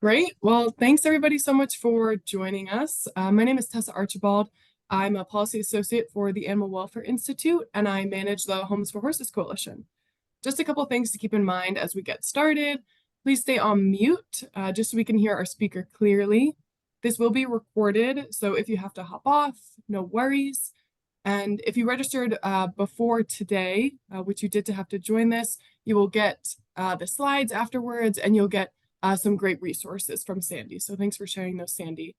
Great. Well, thanks everybody so much for joining us. My name is Tessa Archibald. I'm a policy associate for the Animal Welfare Institute, and I manage the Homes for Horses Coalition. Just a couple things to keep in mind as we get started. Please stay on mute, just so we can hear our speaker clearly. This will be recorded, so if you have to hop off, no worries. And if you registered before today, which you did to have to join this, you will get the slides afterwards, and you'll get some great resources from Sandy. So thanks for sharing those, Sandy.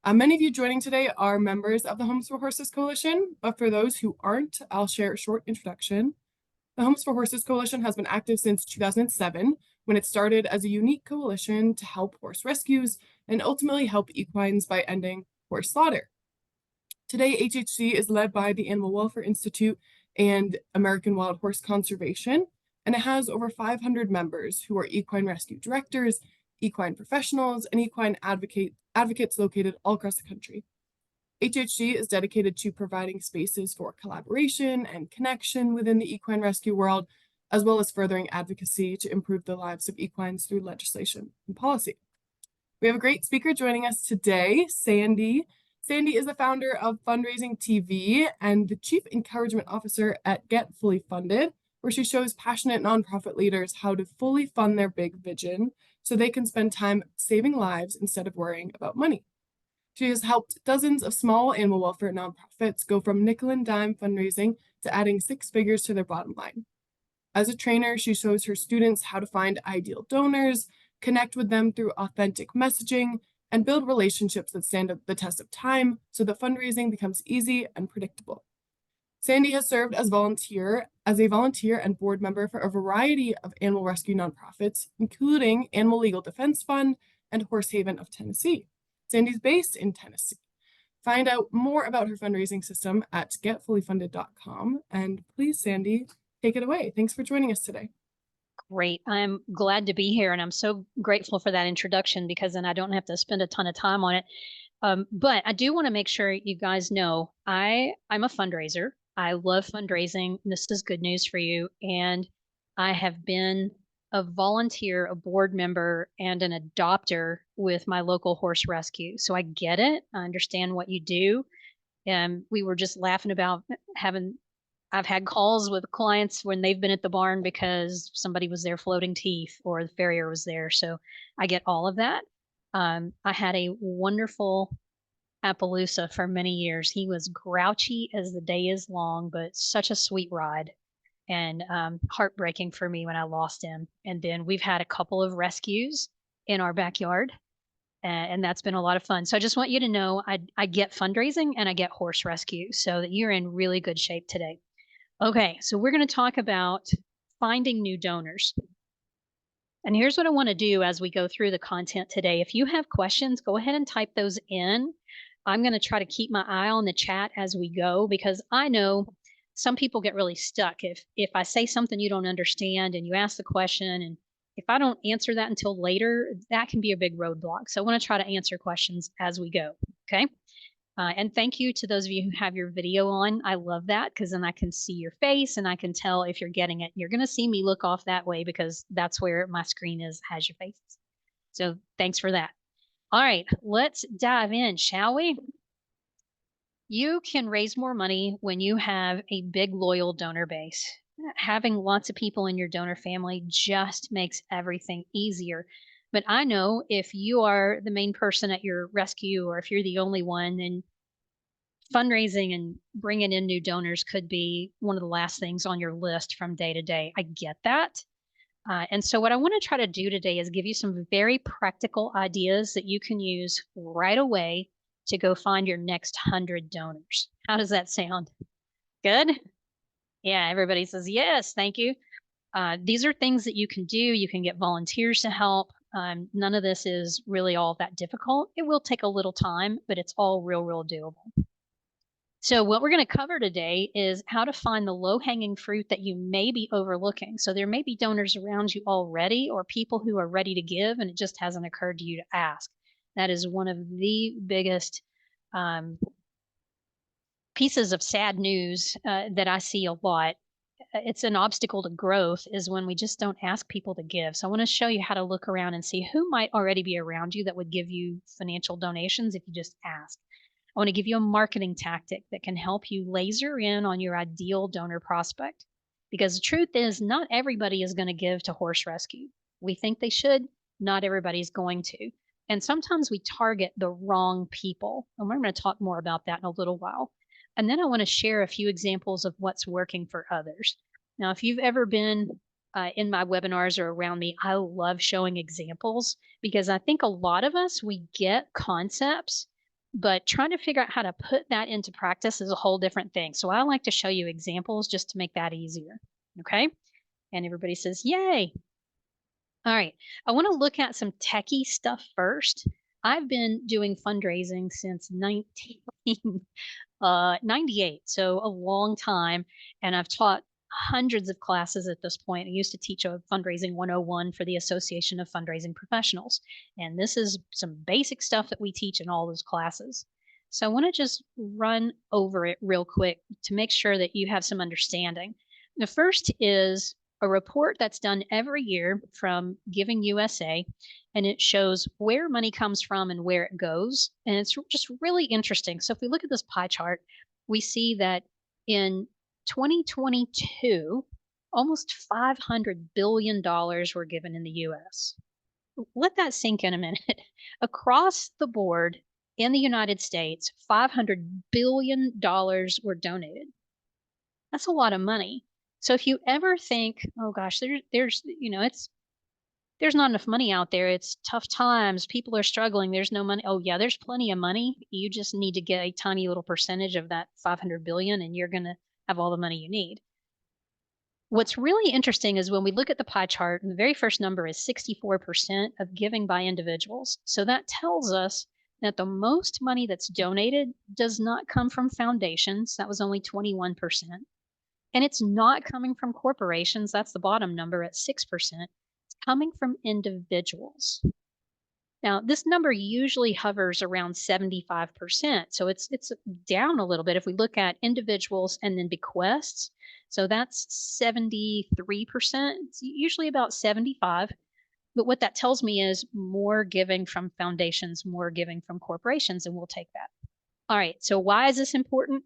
Many of you joining today are members of the Homes for Horses Coalition, but for those who aren't, I'll share a short introduction. The Homes for Horses Coalition has been active since 2007, when it started as a unique coalition to help horse rescues and ultimately help equines by ending horse slaughter. Today, HHC is led by the Animal Welfare Institute and American Wild Horse Conservation, and it has over 500 members who are equine rescue directors, equine professionals, and equine advocates located all across the country. HHC is dedicated to providing spaces for collaboration and connection within the equine rescue world, as well as furthering advocacy to improve the lives of equines through legislation and policy. We have a great speaker joining us today, Sandy. Sandy is the founder of Fundraising TV and the Chief Encouragement Officer at Get Fully Funded, where she shows passionate nonprofit leaders how to fully fund their big vision so they can spend time saving lives instead of worrying about money. She has helped dozens of small animal welfare nonprofits go from nickel and dime fundraising to adding 6 figures to their bottom line. As a trainer, she shows her students how to find ideal donors, connect with them through authentic messaging, and build relationships that stand the test of time so that fundraising becomes easy and predictable. Sandy has served as a volunteer and board member for a variety of animal rescue nonprofits, including Animal Legal Defense Fund and Horse Haven of Tennessee. Sandy's based in Tennessee. Find out more about her fundraising system at getfullyfunded.com. And please, Sandy, take it away. Thanks for joining us today. Great. I'm glad to be here, and I'm so grateful for that introduction because then I don't have to spend a ton of time on it. But I do want to make sure you guys know I'm a fundraiser. I love fundraising. This is good news for you. And I have been a volunteer, a board member, and an adopter with my local horse rescue. So I get it. I understand what you do. And we were just laughing about I've had calls with clients when they've been at the barn because somebody was there floating teeth or the farrier was there. So I get all of that. I had a wonderful Appaloosa for many years. He was grouchy as the day is long, but such a sweet ride and heartbreaking for me when I lost him. And then we've had a couple of rescues in our backyard, and that's been a lot of fun. So I just want you to know I get fundraising and I get horse rescue so that you're in really good shape today. Okay, so we're going to talk about finding new donors. And here's what I want to do as we go through the content today. If you have questions, go ahead and type those in. I'm going to try to keep my eye on the chat as we go because I know some people get really stuck. If I say something you don't understand and you ask the question, and if I don't answer that until later, that can be a big roadblock. So I want to try to answer questions as we go, okay? And thank you to those of you who have your video on. I love that because then I can see your face and I can tell if you're getting it. You're going to see me look off that way because that's where my screen has your faces. So thanks for that. All right, let's dive in, shall we? You can raise more money when you have a big loyal donor base. Having lots of people in your donor family just makes everything easier. But I know if you are the main person at your rescue or if you're the only one, then fundraising and bringing in new donors could be one of the last things on your list from day to day. I get that. And so what I want to try to do today is give you some very practical ideas that you can use right away to go find your next 100 donors. How does that sound? Good? Yeah, everybody says, yes, thank you. These are things that you can do. You can get volunteers to help. None of this is really all that difficult. It will take a little time, but it's all real doable. So what we're going to cover today is how to find the low-hanging fruit that you may be overlooking. So there may be donors around you already or people who are ready to give, and it just hasn't occurred to you to ask. That is one of the biggest pieces of sad news that I see a lot. it's an obstacle to growth is when we just don't ask people to give. So I want to show you how to look around and see who might already be around you that would give you financial donations if you just ask. I want to give you a marketing tactic that can help you laser in on your ideal donor prospect. Because the truth is, not everybody is going to give to horse rescue. We think they should, not everybody's going to. And sometimes we target the wrong people. And we're going to talk more about that in a little while. And then I want to share a few examples of what's working for others. Now, if you've ever been in my webinars or around me, I love showing examples because I think a lot of us, we get concepts, but trying to figure out how to put that into practice is a whole different thing. So I like to show you examples just to make that easier. Okay. And everybody says, yay. All right. I want to look at some techie stuff first. I've been doing fundraising since 98, so a long time, and I've taught hundreds of classes at this point. I used to teach a fundraising 101 for the Association of Fundraising Professionals, and this is some basic stuff that we teach in all those classes. So I want to just run over it real quick to make sure that you have some understanding. The first is a report that's done every year from Giving USA, and it shows where money comes from and where it goes. And it's just really interesting. So if we look at this pie chart, we see that in 2022, almost $500 billion were given in the US. Let that sink in a minute. Across the board in the United States, $500 billion were donated. That's a lot of money. So if you ever think, oh gosh, there's there's not enough money out there. It's tough times. People are struggling. There's no money. Oh yeah, there's plenty of money. You just need to get a tiny little percentage of that 500 billion and you're going to have all the money you need. What's really interesting is when we look at the pie chart, and the very first number is 64% of giving by individuals. So that tells us that the most money that's donated does not come from foundations. That was only 21%. And it's not coming from corporations. That's the bottom number at 6%. It's coming from individuals. Now, this number usually hovers around 75%. So it's down a little bit if we look at individuals and then bequests. So that's 73%. It's usually about 75. But what that tells me is more giving from foundations, more giving from corporations, and we'll take that. All right. So why is this important?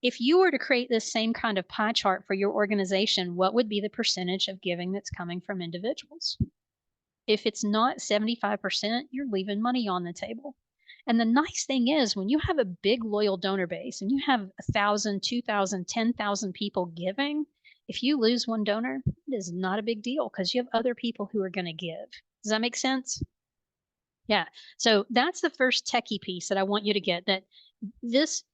If you were to create this same kind of pie chart for your organization, what would be the percentage of giving that's coming from individuals? If it's not 75%, you're leaving money on the table. And the nice thing is when you have a big loyal donor base and you have 1,000, 2,000, 10,000 people giving, if you lose one donor, it is not a big deal because you have other people who are going to give. Does that make sense? Yeah. So that's the first techie piece that I want you to get, that this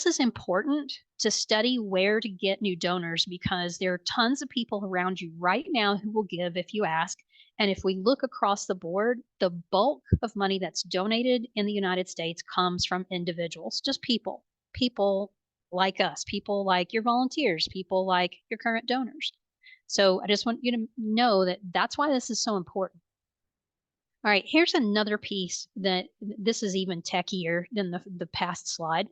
is important to study where to get new donors because there are tons of people around you right now who will give if you ask. And if we look across the board, the bulk of money that's donated in the United States comes from individuals, just people like us, people like your volunteers, people like your current donors. So I just want you to know that that's why this is so important. All right, here's another piece that this is even techier than the past slide.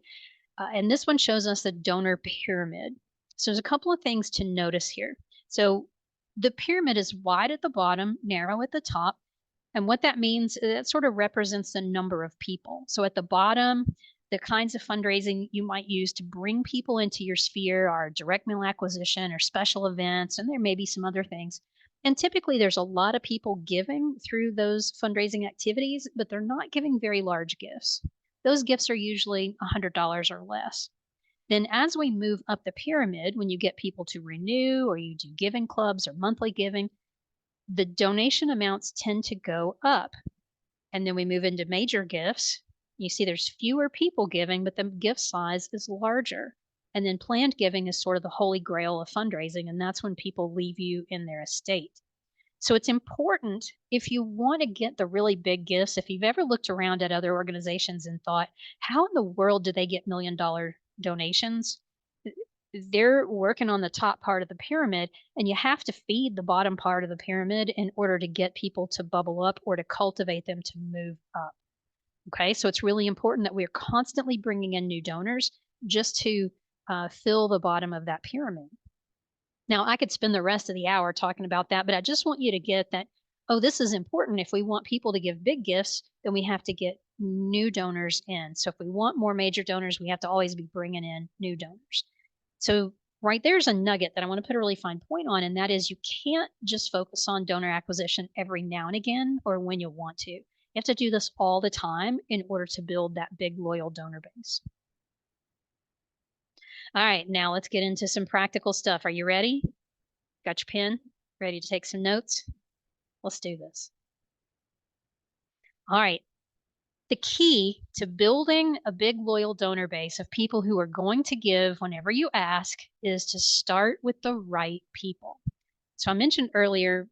And this one shows us the donor pyramid. So there's a couple of things to notice here. So the pyramid is wide at the bottom, narrow at the top. And what that means, that sort of represents the number of people. So at the bottom, the kinds of fundraising you might use to bring people into your sphere are direct mail acquisition or special events, and there may be some other things. And typically there's a lot of people giving through those fundraising activities, but they're not giving very large gifts. Those gifts are usually $100 or less. Then as we move up the pyramid, when you get people to renew or you do giving clubs or monthly giving, the donation amounts tend to go up. And then we move into major gifts. You see there's fewer people giving, but the gift size is larger. And then planned giving is sort of the holy grail of fundraising, and that's when people leave you in their estate. So it's important if you want to get the really big gifts, if you've ever looked around at other organizations and thought, how in the world do they get $1 million donations? They're working on the top part of the pyramid, and you have to feed the bottom part of the pyramid in order to get people to bubble up or to cultivate them to move up. Okay, so it's really important that we're constantly bringing in new donors just to fill the bottom of that pyramid. Now, I could spend the rest of the hour talking about that, but I just want you to get that, oh, this is important. If we want people to give big gifts, then we have to get new donors in. So if we want more major donors, we have to always be bringing in new donors. So right there's a nugget that I want to put a really fine point on, and that is you can't just focus on donor acquisition every now and again or when you want to. You have to do this all the time in order to build that big loyal donor base. All right, now let's get into some practical stuff. Are you ready? Got your pen? Ready to take some notes? Let's do this. All right. The key to building a big loyal donor base of people who are going to give whenever you ask is to start with the right people. So I mentioned earlier,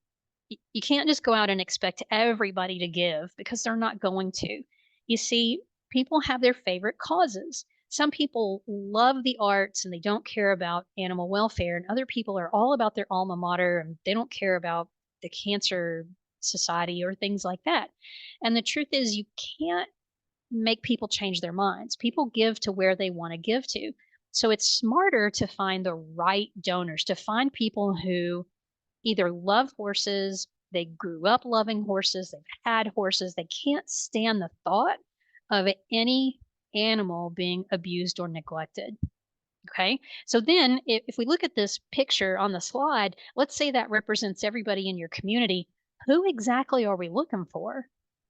you can't just go out and expect everybody to give because they're not going to. You see, people have their favorite causes. Some people love the arts and they don't care about animal welfare, and other people are all about their alma mater and they don't care about the cancer society or things like that. And the truth is, you can't make people change their minds. People give to where they want to give to. So it's smarter to find the right donors, to find people who either love horses, they grew up loving horses, they've had horses, they can't stand the thought of any animal being abused or neglected. Okay. So then if we look at this picture on the slide, let's say that represents everybody in your community. Who exactly are we looking for?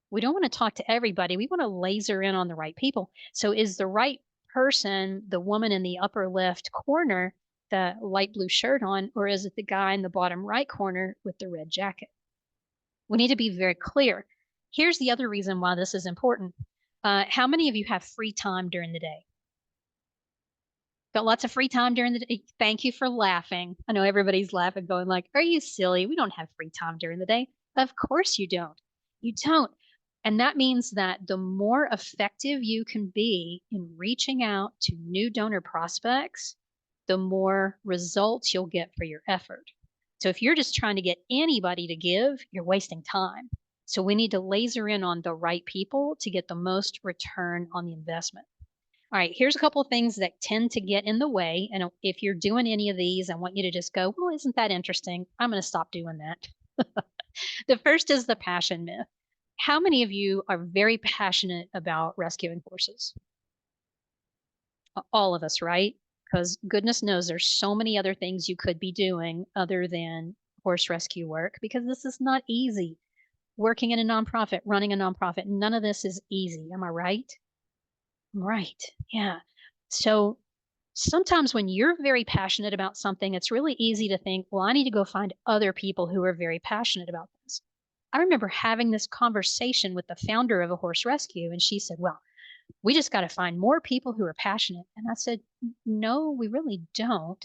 We don't want to talk to everybody. We want to laser in on the right people. So is the right person the woman in the upper left corner, the light blue shirt on, or is it the guy in the bottom right corner with the red jacket? We need to be very clear. Here's the other reason why this is important. How many of you have free time during the day? Got lots of free time during the day? Thank you for laughing. I know everybody's laughing, going like, "Are you silly? We don't have free time during the day." Of course you don't. You don't. And that means that the more effective you can be in reaching out to new donor prospects, the more results you'll get for your effort. So if you're just trying to get anybody to give, you're wasting time. So we need to laser in on the right people to get the most return on the investment. All right, here's a couple of things that tend to get in the way. And if you're doing any of these, I want you to just go, well, isn't that interesting? I'm going to stop doing that. The first is the passion myth. How many of you are very passionate about rescuing horses? All of us, right? Because goodness knows there's so many other things you could be doing other than horse rescue work because this is not easy. Working in a nonprofit, running a nonprofit, none of this is easy. Am I right? Right. Yeah. So sometimes when you're very passionate about something, it's really easy to think, well, I need to go find other people who are very passionate about this. I remember having this conversation with the founder of a horse rescue, and she said, well, we just got to find more people who are passionate. And I said, no, we really don't.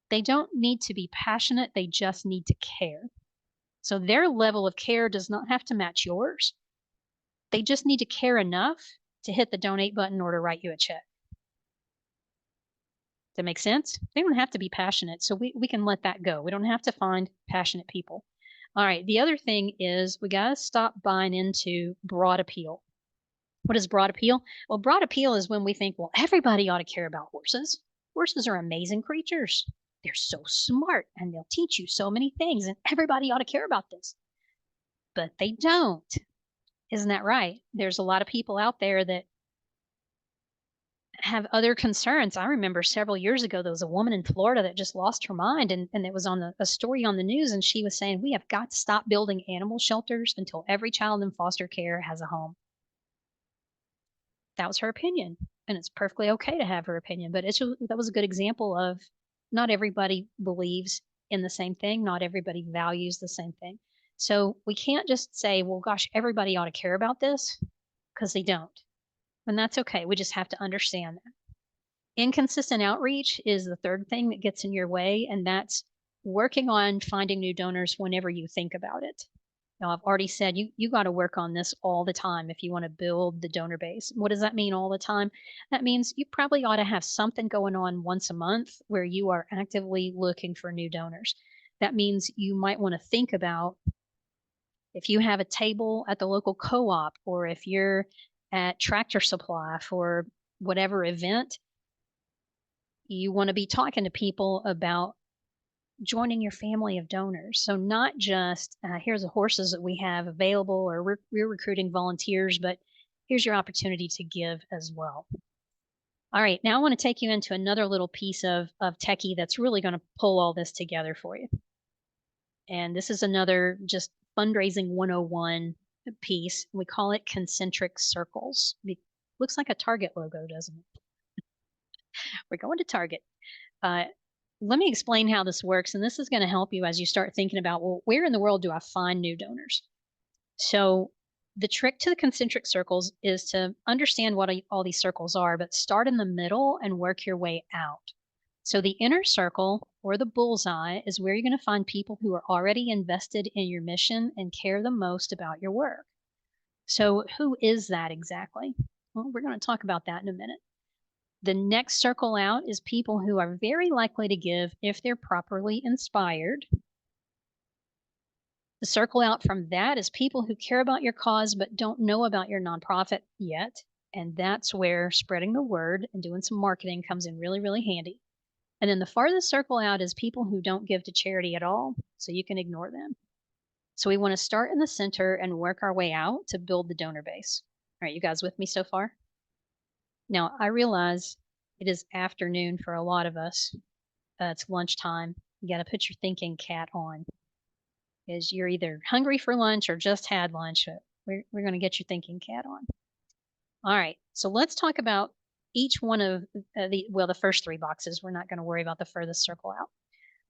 They don't need to be passionate, they just need to care. So their level of care does not have to match yours. They just need to care enough to hit the donate button or to write you a check. That makes sense? They don't have to be passionate, so we can let that go. We don't have to find passionate people. All right, the other thing is we got to stop buying into broad appeal. What is broad appeal? Well, broad appeal is when we think, well, everybody ought to care about horses. Horses are amazing creatures. They're so smart and they'll teach you so many things, and everybody ought to care about this. But they don't. Isn't that right? There's a lot of people out there that have other concerns. I remember several years ago, there was a woman in Florida that just lost her mind, and it was on a story on the news, and she was saying, we have got to stop building animal shelters until every child in foster care has a home. That was her opinion, and it's perfectly okay to have her opinion, but that was a good example of not everybody believes in the same thing, not everybody values the same thing. So we can't just say, well, gosh, everybody ought to care about this, because they don't. And that's okay. We just have to understand that. Inconsistent outreach is the third thing that gets in your way, and that's working on finding new donors whenever you think about it. Now, I've already said you got to work on this all the time if you want to build the donor base. What does that mean all the time? That means you probably ought to have something going on once a month where you are actively looking for new donors. That means you might want to think about if you have a table at the local co-op, or if you're at Tractor Supply for whatever event, you want to be talking to people about joining your family of donors. So not just here's the horses that we have available, or we're recruiting volunteers, but here's your opportunity to give as well. All right, now I want to take you into another little piece of techie that's really going to pull all this together for you. And this is another just fundraising 101 piece. We call it concentric circles. Looks like a Target logo, doesn't it? We're going to Target. Uh, Let me explain how this works, and this is going to help you as you start thinking about, well, where in the world do I find new donors? So the trick to the concentric circles is to understand what all these circles are, but start in the middle and work your way out. So the inner circle, or the bullseye, is where you're going to find people who are already invested in your mission and care the most about your work. So who is that exactly? Well, we're going to talk about that in a minute. The next circle out is people who are very likely to give if they're properly inspired. The circle out from that is people who care about your cause but don't know about your nonprofit yet. And that's where spreading the word and doing some marketing comes in really, really handy. And then the farthest circle out is people who don't give to charity at all, so you can ignore them. So we want to start in the center and work our way out to build the donor base. All right, you guys with me so far? Now, I realize it is afternoon for a lot of us. It's lunchtime. You got to put your thinking cap on, because you're either hungry for lunch or just had lunch. We're going to get your thinking cap on. All right, so let's talk about each one of the first three boxes. We're not going to worry about the furthest circle out.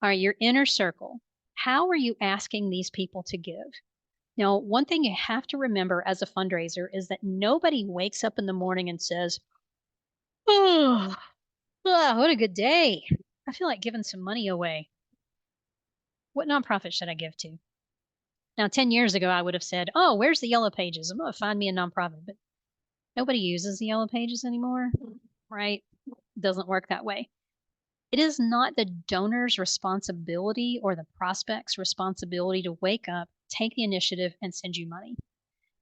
All right, your inner circle. How are you asking these people to give? Now, one thing you have to remember as a fundraiser is that nobody wakes up in the morning and says, oh, what a good day. I feel like giving some money away. What nonprofit should I give to? Now, 10 years ago, I would have said, oh, where's the yellow pages? I'm going to find me a nonprofit. But nobody uses the yellow pages anymore, right? It doesn't work that way. It is not the donor's responsibility or the prospect's responsibility to wake up, take the initiative, and send you money.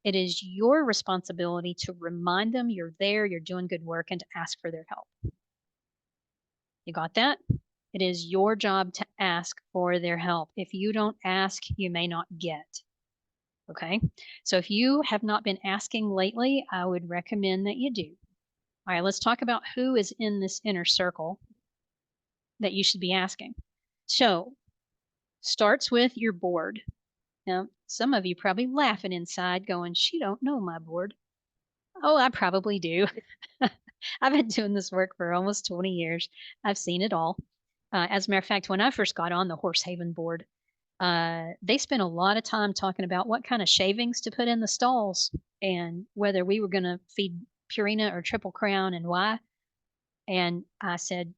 It is your responsibility to remind them you're there, you're doing good work, and to ask for their help. You got that? It is your job to ask for their help. If you don't ask, you may not get. Okay? So if you have not been asking lately, I would recommend that you do. All right, let's talk about who is in this inner circle that you should be asking. So, starts with your board. Now, some of you probably laughing inside going, she don't know my board. Oh, I probably do. I've been doing this work for almost 20 years. I've seen it all. As a matter of fact, when I first got on the Horse Haven board, they spent a lot of time talking about what kind of shavings to put in the stalls and whether we were going to feed Purina or Triple Crown and why. And I said,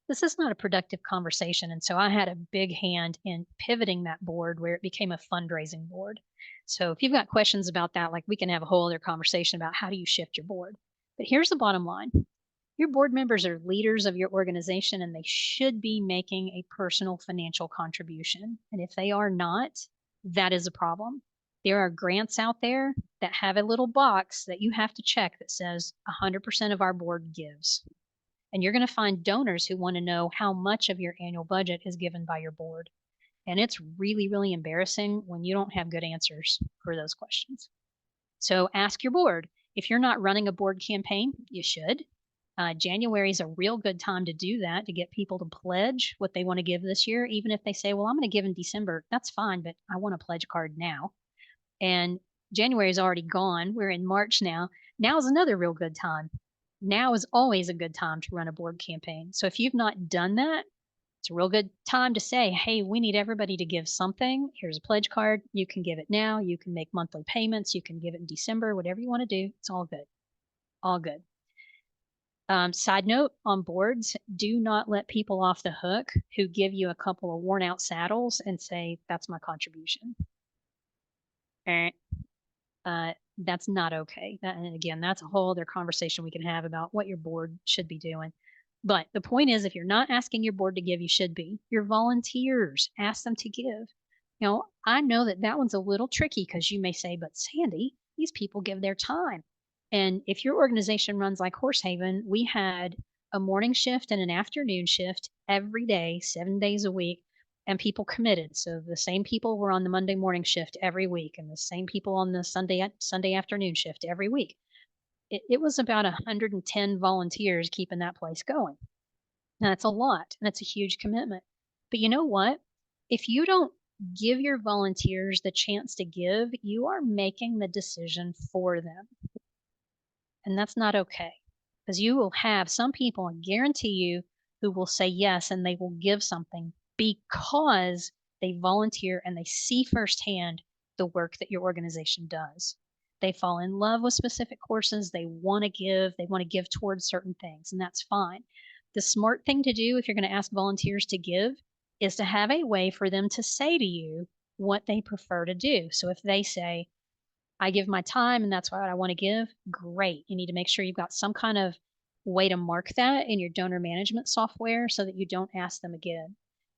this is not a productive conversation. And so I had a big hand in pivoting that board where it became a fundraising board. So if you've got questions about that, like we can have a whole other conversation about how do you shift your board. But here's the bottom line. Your board members are leaders of your organization and they should be making a personal financial contribution. And if they are not, that is a problem. There are grants out there that have a little box that you have to check that says 100% of our board gives. And you're going to find donors who want to know how much of your annual budget is given by your board. And it's really, really embarrassing when you don't have good answers for those questions. So ask your board. If you're not running a board campaign, you should. January is a real good time to do that, to get people to pledge what they want to give this year. Even if they say, well, I'm going to give in December, that's fine, but I want a pledge card now. And January is already gone. We're in March now. Now is another real good time. Now is always a good time to run a board campaign. So if you've not done that, it's a real good time to say, hey, we need everybody to give something. Here's a pledge card. You can give it now. You can make monthly payments. You can give it in December, whatever you want to do. It's all good. All good. Side note on boards, do not let people off the hook who give you a couple of worn out saddles and say, that's my contribution. All right. That's not okay. And again, that's a whole other conversation we can have about what your board should be doing. But the point is, if you're not asking your board to give, you should be. Your volunteers, ask them to give. I know that one's a little tricky because you may say, but Sandy, these people give their time. And if your organization runs like Horse Haven, we had a morning shift and an afternoon shift every day, 7 days a week, and people committed. So the same people were on the Monday morning shift every week, and the same people on the Sunday afternoon shift every week. It was about 110 volunteers keeping that place going. Now, that's a lot, and that's a huge commitment. But you know what? If you don't give your volunteers the chance to give, you are making the decision for them. And that's not okay. Because you will have some people, I guarantee you, who will say yes and they will give something because they volunteer and they see firsthand the work that your organization does. They fall in love with specific courses. They want to give towards certain things, and that's fine. The smart thing to do if you're going to ask volunteers to give is to have a way for them to say to you what they prefer to do. So if they say, I give my time and that's what I want to give, great. You need to make sure you've got some kind of way to mark that in your donor management software so that you don't ask them again.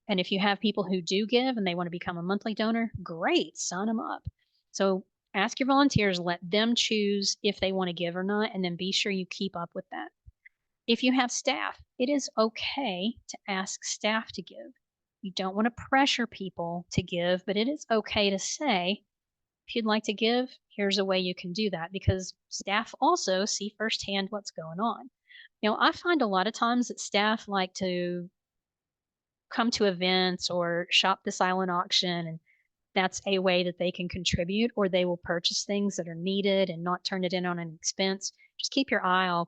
And if you have people who do give and they want to become a monthly donor, great, sign them up. So ask your volunteers, let them choose if they want to give or not, and then be sure you keep up with that. If you have staff, it is okay to ask staff to give. You don't want to pressure people to give, but it is okay to say, if you'd like to give, here's a way you can do that because staff also see firsthand what's going on. I find a lot of times that staff like to come to events or shop the silent auction, and that's a way that they can contribute, or they will purchase things that are needed and not turn it in on an expense. Just keep your eye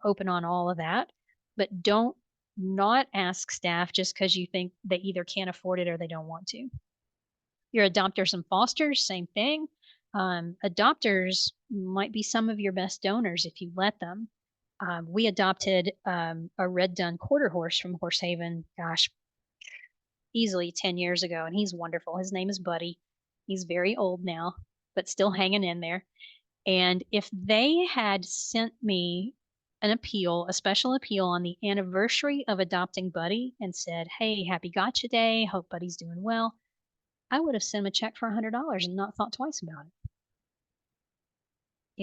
open on all of that, but don't not ask staff just because you think they either can't afford it or they don't want to. Your adopters and fosters, same thing. Adopters might be some of your best donors if you let them. We adopted a red dun quarter horse from Horsehaven, gosh, easily 10 years ago, and he's wonderful. His name is Buddy. He's very old now, but still hanging in there. And if they had sent me an appeal, a special appeal on the anniversary of adopting Buddy and said, hey, happy gotcha day, hope Buddy's doing well, I would have sent him a check for $100 and not thought twice about it.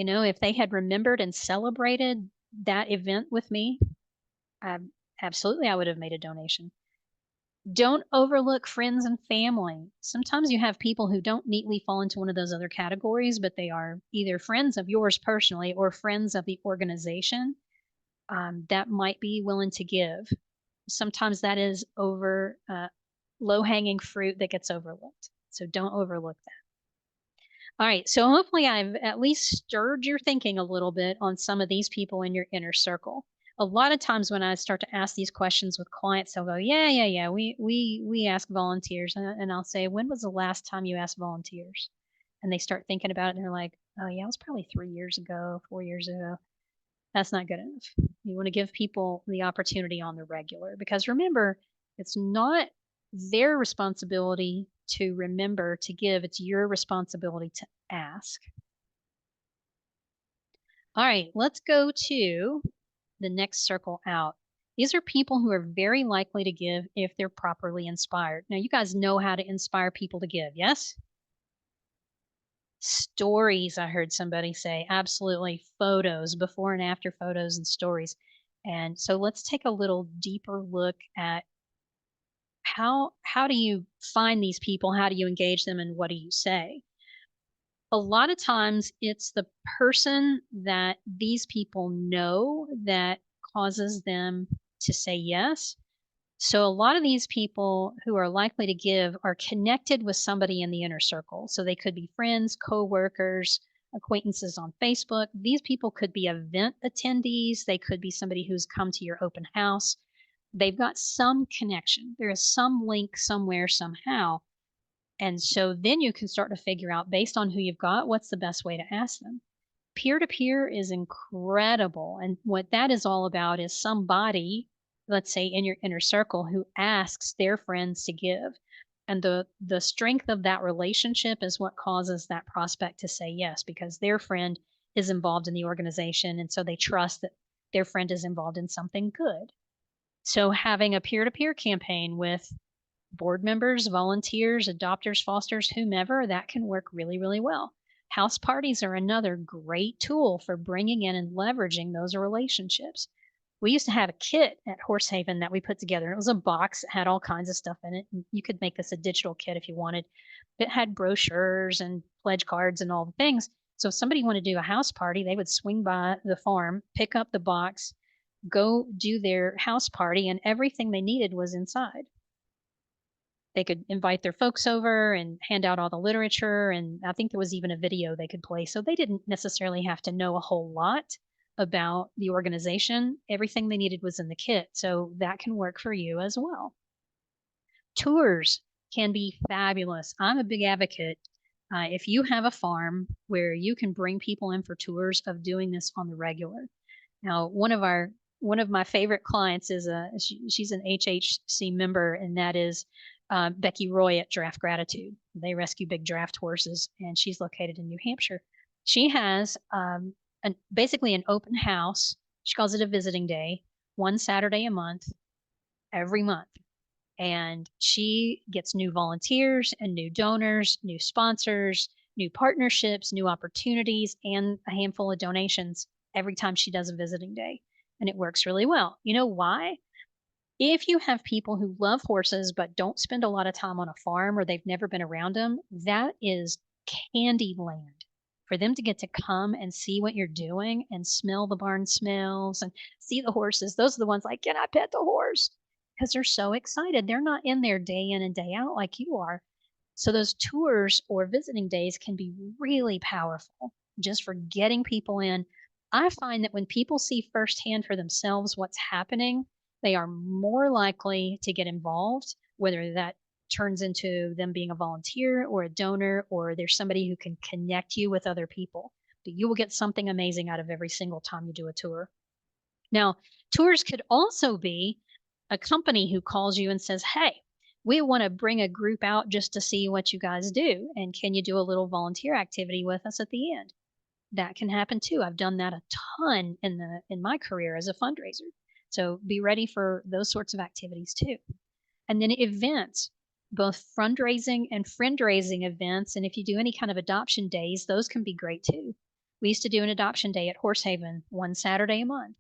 If they had remembered and celebrated that event with me, absolutely I would have made a donation. Don't overlook friends and family. Sometimes you have people who don't neatly fall into one of those other categories, but they are either friends of yours personally or friends of the organization that might be willing to give. Sometimes that is over low-hanging fruit that gets overlooked. So don't overlook that. All right, so hopefully I've at least stirred your thinking a little bit on some of these people in your inner circle. A lot of times when I start to ask these questions with clients, they'll go, yeah, we ask volunteers. And I'll say, when was the last time you asked volunteers? And they start thinking about it and they're like, oh yeah, it was probably 3 years ago, 4 years ago. That's not good enough. You want to give people the opportunity on the regular, because remember, it's not their responsibility to remember to give, it's your responsibility to ask. All right, let's go to the next circle out. These are people who are very likely to give if they're properly inspired. Now, you guys know how to inspire people to give, yes? Stories, I heard somebody say. Absolutely. Photos, before and after photos and stories. And so let's take a little deeper look at how do you find these people? How do you engage them? And what do you say? A lot of times it's the person that these people know that causes them to say yes. So a lot of these people who are likely to give are connected with somebody in the inner circle. So they could be friends, coworkers, acquaintances on Facebook. These people could be event attendees. They could be somebody who's come to your open house. They've got some connection. There is some link somewhere, somehow. And so then you can start to figure out, based on who you've got, what's the best way to ask them. Peer to peer is incredible. And what that is all about is somebody, let's say in your inner circle, who asks their friends to give. And the strength of that relationship is what causes that prospect to say yes, because their friend is involved in the organization. And so they trust that their friend is involved in something good. So having a peer to peer campaign with board members, volunteers, adopters, fosters, whomever, that can work really, really well. House parties are another great tool for bringing in and leveraging those relationships. We used to have a kit at Horsehaven that we put together. It was a box, it had all kinds of stuff in it, and you could make this a digital kit if you wanted. It had brochures and pledge cards and all the things. So if somebody wanted to do a house party, they would swing by the farm, pick up the box, go do their house party, and everything they needed was inside. They could invite their folks over and hand out all the literature, and I think there was even a video they could play. So they didn't necessarily have to know a whole lot about the organization. Everything they needed was in the kit. So that can work for you as well. Tours can be fabulous. I'm a big advocate. If you have a farm where you can bring people in for tours, of doing this on the regular. Now, one of my favorite clients is she's an HHC member, and that is Becky Roy at Draft Gratitude. They rescue big draft horses, and she's located in New Hampshire. She has basically an open house. She calls it a visiting day, one Saturday a month, every month. And she gets new volunteers and new donors, new sponsors, new partnerships, new opportunities, and a handful of donations every time she does a visiting day. And it works really well. You know why? If you have people who love horses but don't spend a lot of time on a farm, or they've never been around them, that is candy land for them to get to come and see what you're doing and smell the barn smells and see the horses. Those are the ones like, can I pet the horse? Because they're so excited. They're not in there day in and day out like you are. So those tours or visiting days can be really powerful just for getting people in. I find that when people see firsthand for themselves what's happening, they are more likely to get involved, whether that turns into them being a volunteer or a donor, or there's somebody who can connect you with other people. But you will get something amazing out of every single time you do a tour. Now, tours could also be a company who calls you and says, hey, we want to bring a group out just to see what you guys do. And can you do a little volunteer activity with us at the end? That can happen too. I've done that a ton in my career as a fundraiser. So be ready for those sorts of activities too. And then events, both fundraising and friend raising events. And if you do any kind of adoption days, those can be great too. We used to do an adoption day at Horsehaven one Saturday a month,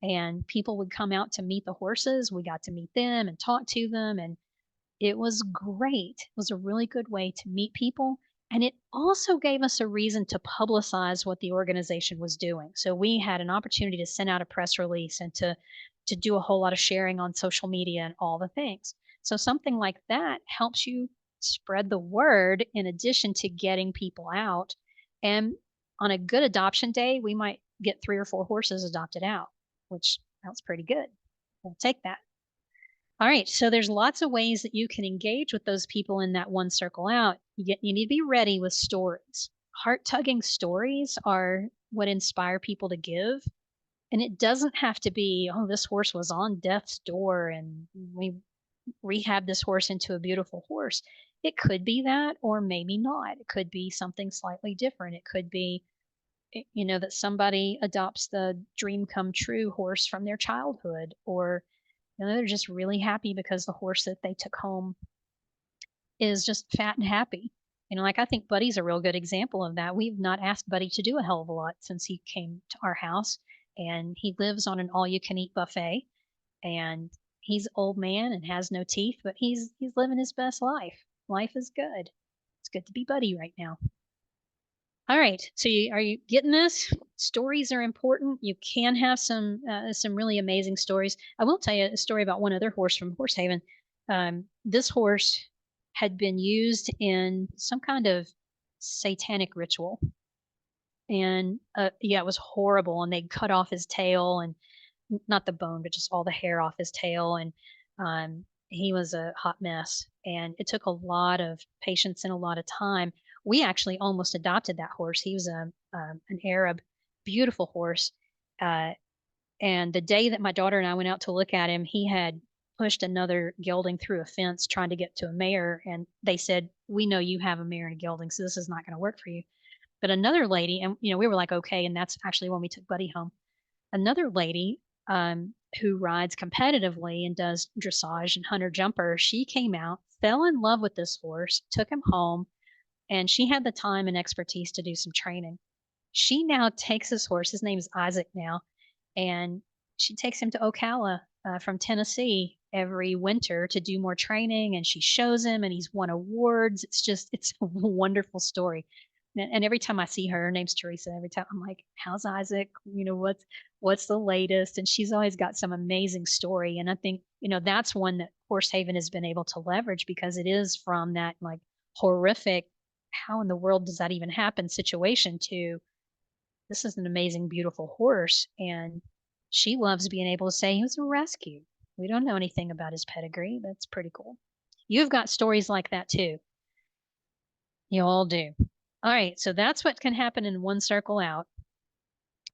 and people would come out to meet the horses. We got to meet them and talk to them, and it was great. It was a really good way to meet people. And it also gave us a reason to publicize what the organization was doing. So we had an opportunity to send out a press release and to do a whole lot of sharing on social media and all the things. So something like that helps you spread the word in addition to getting people out. And on a good adoption day, we might get 3 or 4 horses adopted out, which that's pretty good. We'll take that. All right, so there's lots of ways that you can engage with those people in that one circle out. You need to be ready with stories. Heart-tugging stories are what inspire people to give. And it doesn't have to be, oh, this horse was on death's door and we rehabbed this horse into a beautiful horse. It could be that, or maybe not. It could be something slightly different. It could be, that somebody adopts the dream come true horse from their childhood, or they're just really happy because the horse that they took home is just fat and happy. Like I think Buddy's a real good example of that. We've not asked Buddy to do a hell of a lot since he came to our house, and he lives on an all-you-can-eat buffet. And he's an old man and has no teeth, but he's living his best life. Life is good. It's good to be Buddy right now. All right, so are you getting this? Stories are important. You can have some really amazing stories. I will tell you a story about one other horse from Horsehaven. This horse had been used in some kind of satanic ritual, and yeah, it was horrible. And they cut off his tail, and not the bone, but just all the hair off his tail, and he was a hot mess. And it took a lot of patience and a lot of time. We actually almost adopted that horse. He was an Arab, beautiful horse. Uh, and the day that my daughter and I went out to look at him, he had pushed another gelding through a fence trying to get to a mare. And they said, we know you have a mare and a gelding, so this is not going to work for you. But another lady, and we were like, okay. And that's actually when we took Buddy home. Another lady who rides competitively and does dressage and hunter jumper, she came out, fell in love with this horse, took him home, and she had the time and expertise to do some training. She now takes this horse, his name is Isaac now, and she takes him to Ocala from Tennessee every winter to do more training, and she shows him, and he's won awards. It's a wonderful story. And every time I see her, her name's Teresa. Every time I'm like, "How's Isaac? What's the latest?" And she's always got some amazing story. And I think that's one that Horse Haven has been able to leverage because it is from that like horrific, how in the world does that even happen situation to this is an amazing, beautiful horse. And she loves being able to say he was a rescue. We don't know anything about his pedigree. That's pretty cool. You've got stories like that too. You all do. All right. So that's what can happen in one circle out.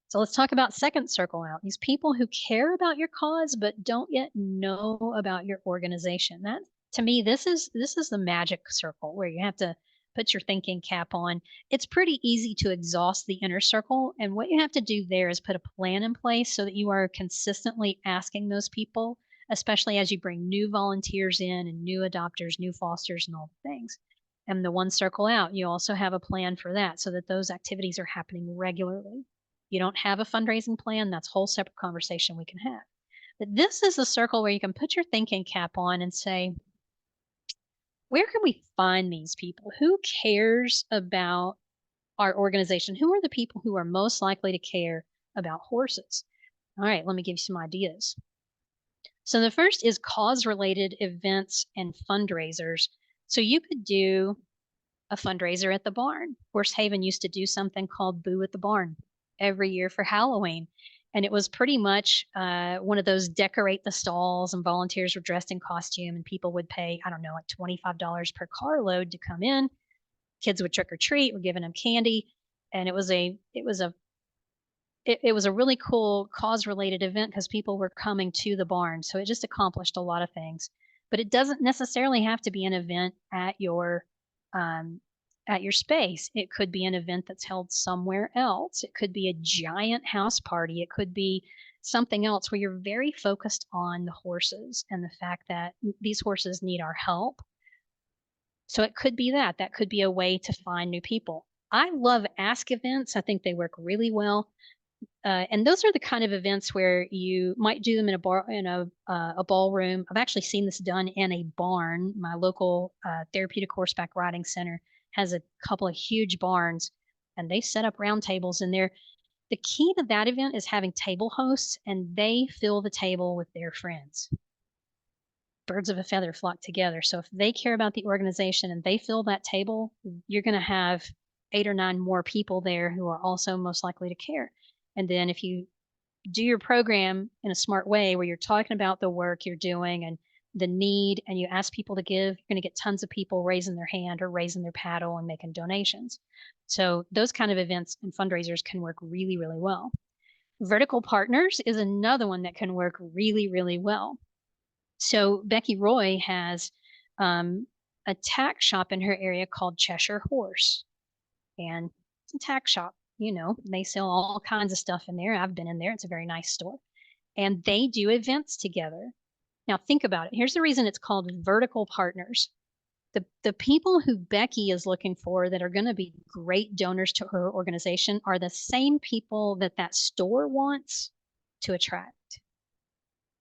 So let's talk about second circle out. These people who care about your cause but don't yet know about your organization. That to me, this is the magic circle where you have to put your thinking cap on. It's pretty easy to exhaust the inner circle, and what you have to do there is put a plan in place so that you are consistently asking those people, especially as you bring new volunteers in and new adopters, new fosters and all the things. And the one circle out, you also have a plan for that so that those activities are happening regularly. You don't have a fundraising plan, that's a whole separate conversation we can have. But this is a circle where you can put your thinking cap on and say, where can we find these people? Who cares about our organization? Who are the people who are most likely to care about horses? All right, let me give you some ideas. So the first is cause-related events and fundraisers. So you could do a fundraiser at the barn. Horse Haven used to do something called Boo at the Barn every year for Halloween. And it was pretty much one of those decorate the stalls, and volunteers were dressed in costume, and people would pay, I don't know, like $25 per carload to come in. Kids would trick or treat, we're giving them candy. And it was a really cool cause related event because people were coming to the barn. So it just accomplished a lot of things. But it doesn't necessarily have to be an event um, at your space. It could be an event that's held somewhere else. It could be a giant house party. It could be something else where you're very focused on the horses and the fact that these horses need our help. So it could be that. That could be a way to find new people. I love ask events. I think they work really well. And those are the kind of events where you might do them in a ballroom. I've actually seen this done in a barn. My local therapeutic horseback riding center has a couple of huge barns, and they set up round tables in there. The key to that event is having table hosts, and they fill the table with their friends. Birds of a feather flock together. So if they care about the organization and they fill that table, you're going to have 8 or 9 more people there who are also most likely to care. And then if you do your program in a smart way where you're talking about the work you're doing and the need, and you ask people to give, you're going to get tons of people raising their hand or raising their paddle and making donations. So those kind of events and fundraisers can work really, really well. Vertical partners is another one that can work really, really well. So Becky Roy has a tack shop in her area called Cheshire Horse, and it's a tack shop. They sell all kinds of stuff in there. I've been in there. It's a very nice store. And they do events together. Now think about it. Here's the reason it's called vertical partners. The people who Becky is looking for that are going to be great donors to her organization are the same people that store wants to attract.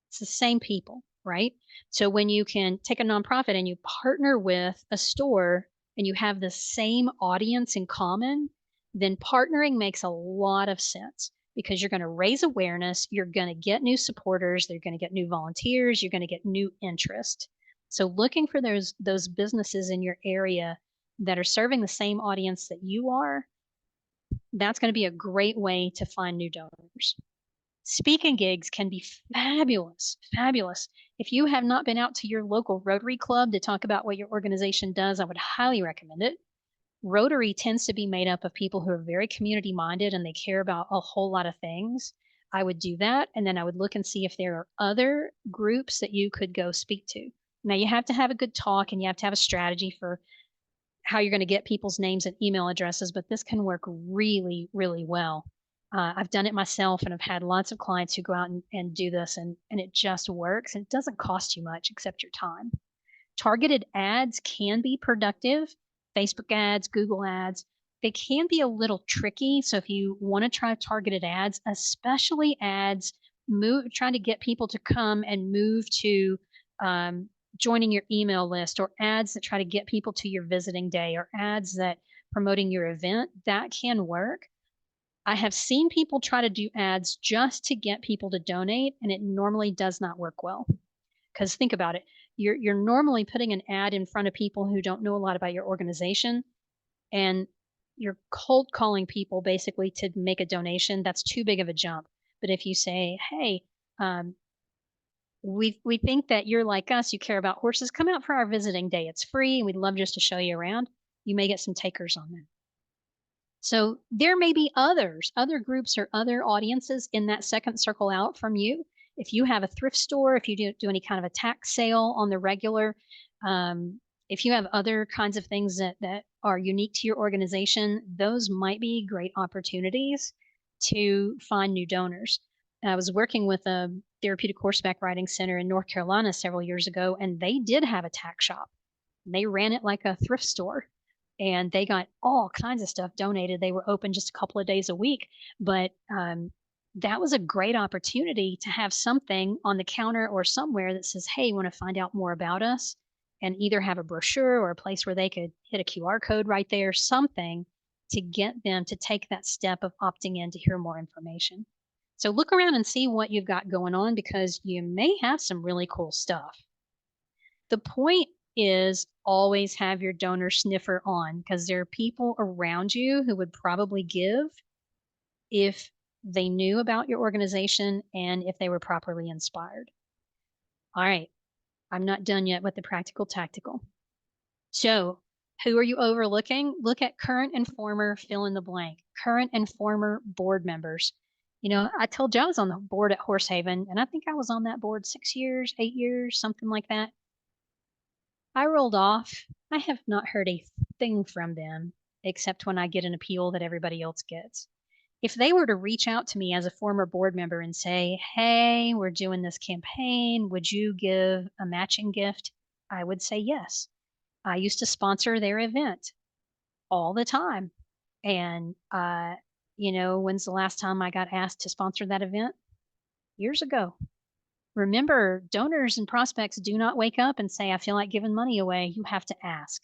It's the same people, right? So when you can take a nonprofit and you partner with a store and you have the same audience in common, then partnering makes a lot of sense because you're going to raise awareness, you're going to get new supporters, they're going to get new volunteers, you're going to get new interest. So looking for those businesses in your area that are serving the same audience that you are, that's going to be a great way to find new donors. Speaking gigs can be fabulous, fabulous. If you have not been out to your local Rotary Club to talk about what your organization does, I would highly recommend it. Rotary tends to be made up of people who are very community minded and they care about a whole lot of things. I would do that, and then I would look and see if there are other groups that you could go speak to. Now, you have to have a good talk and you have to have a strategy for how you're going to get people's names and email addresses, but this can work really, really well. I've done it myself, and I've had lots of clients who go out and do this, and it just works. And it doesn't cost you much except your time. Targeted ads can be productive. Facebook ads, Google ads, they can be a little tricky. So if you want to try targeted ads, especially ads trying to get people to come and move to um, joining your email list, or ads that try to get people to your visiting day, or ads that promoting your event, that can work. I have seen people try to do ads just to get people to donate, and it normally does not work well. Because think about it, you're normally putting an ad in front of people who don't know a lot about your organization, and you're cold calling people basically to make a donation. That's too big of a jump. But if you say, "Hey, um, we think that you're like us, you care about horses, come out for our visiting day. It's free, and we'd love just to show you around," you may get some takers on that. So there may be other groups or other audiences in that second circle out from you. If you have a thrift store, if you do any kind of a tax sale on the regular, if you have other kinds of things that are unique to your organization, those might be great opportunities to find new donors. I was working with a therapeutic horseback riding center in North Carolina several years ago, and they did have a tax shop. They ran it like a thrift store, and they got all kinds of stuff donated. They were open just a couple of days a week, but that was a great opportunity to have something on the counter or somewhere that says, "Hey, want to find out more about us?" And either have a brochure or a place where they could hit a QR code right there, something to get them to take that step of opting in to hear more information. So look around and see what you've got going on, because you may have some really cool stuff. The point is, always have your donor sniffer on, because there are people around you who would probably give if they knew about your organization and if they were properly inspired. All right, I'm not done yet with the practical tactical. So, who are you overlooking? Look at current and former fill in the blank, current and former board members. I told you I was on the board at Horsehaven, and I think I was on that board 6 years, 8 years, something like that. I rolled off. I have not heard a thing from them except when I get an appeal that everybody else gets. If they were to reach out to me as a former board member and say, "Hey, we're doing this campaign, would you give a matching gift?" I would say yes. I used to sponsor their event all the time. And, when's the last time I got asked to sponsor that event? Years ago. Remember, donors and prospects do not wake up and say, "I feel like giving money away." You have to ask.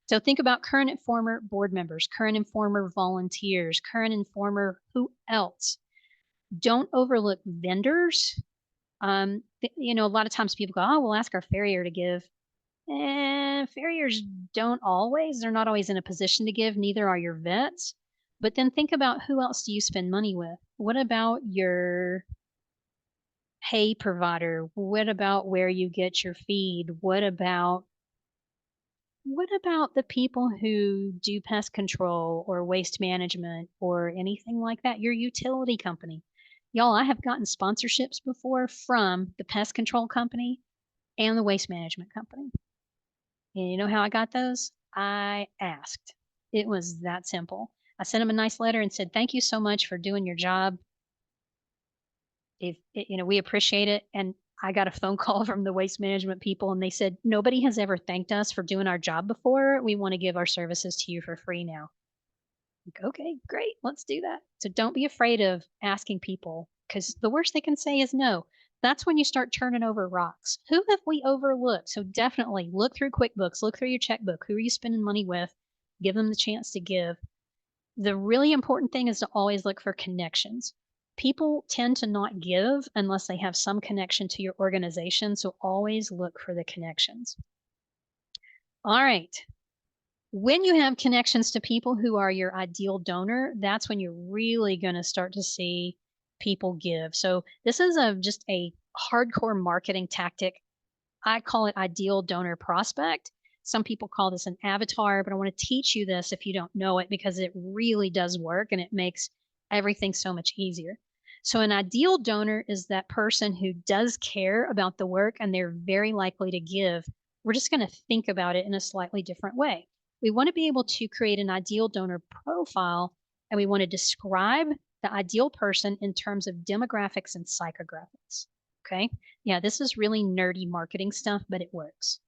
So think about current and former board members, current and former volunteers, current and former who else. Don't overlook vendors. A lot of times people go, "Oh, we'll ask our farrier to give." Farriers don't always. They're not always in a position to give. Neither are your vets. But then think about, who else do you spend money with? What about your hay provider? What about where you get your feed? What about the people who do pest control or waste management or anything like that? Your utility company. Y'all, I have gotten sponsorships before from the pest control company and the waste management company. And you know how I got those? I asked. It was that simple. I sent them a nice letter and said, "Thank you so much for doing your job. We appreciate it." And I got a phone call from the waste management people, and they said, "Nobody has ever thanked us for doing our job before. We want to give our services to you for free now." Like, okay, great, let's do that. So don't be afraid of asking people, because the worst they can say is no. That's when you start turning over rocks. Who have we overlooked? So definitely look through QuickBooks, look through your checkbook. Who are you spending money with? Give them the chance to give. The really important thing is to always look for connections. People tend to not give unless they have some connection to your organization, so always look for the connections. All right. When you have connections to people who are your ideal donor, that's when you're really going to start to see people give. So this is just a hardcore marketing tactic. I call it ideal donor prospect. Some people call this an avatar, but I want to teach you this if you don't know it, because it really does work and it makes everything so much easier. So an ideal donor is that person who does care about the work and they're very likely to give. We're just going to think about it in a slightly different way. We want to be able to create an ideal donor profile, and we want to describe the ideal person in terms of demographics and psychographics. Okay. Yeah, this is really nerdy marketing stuff, but it works.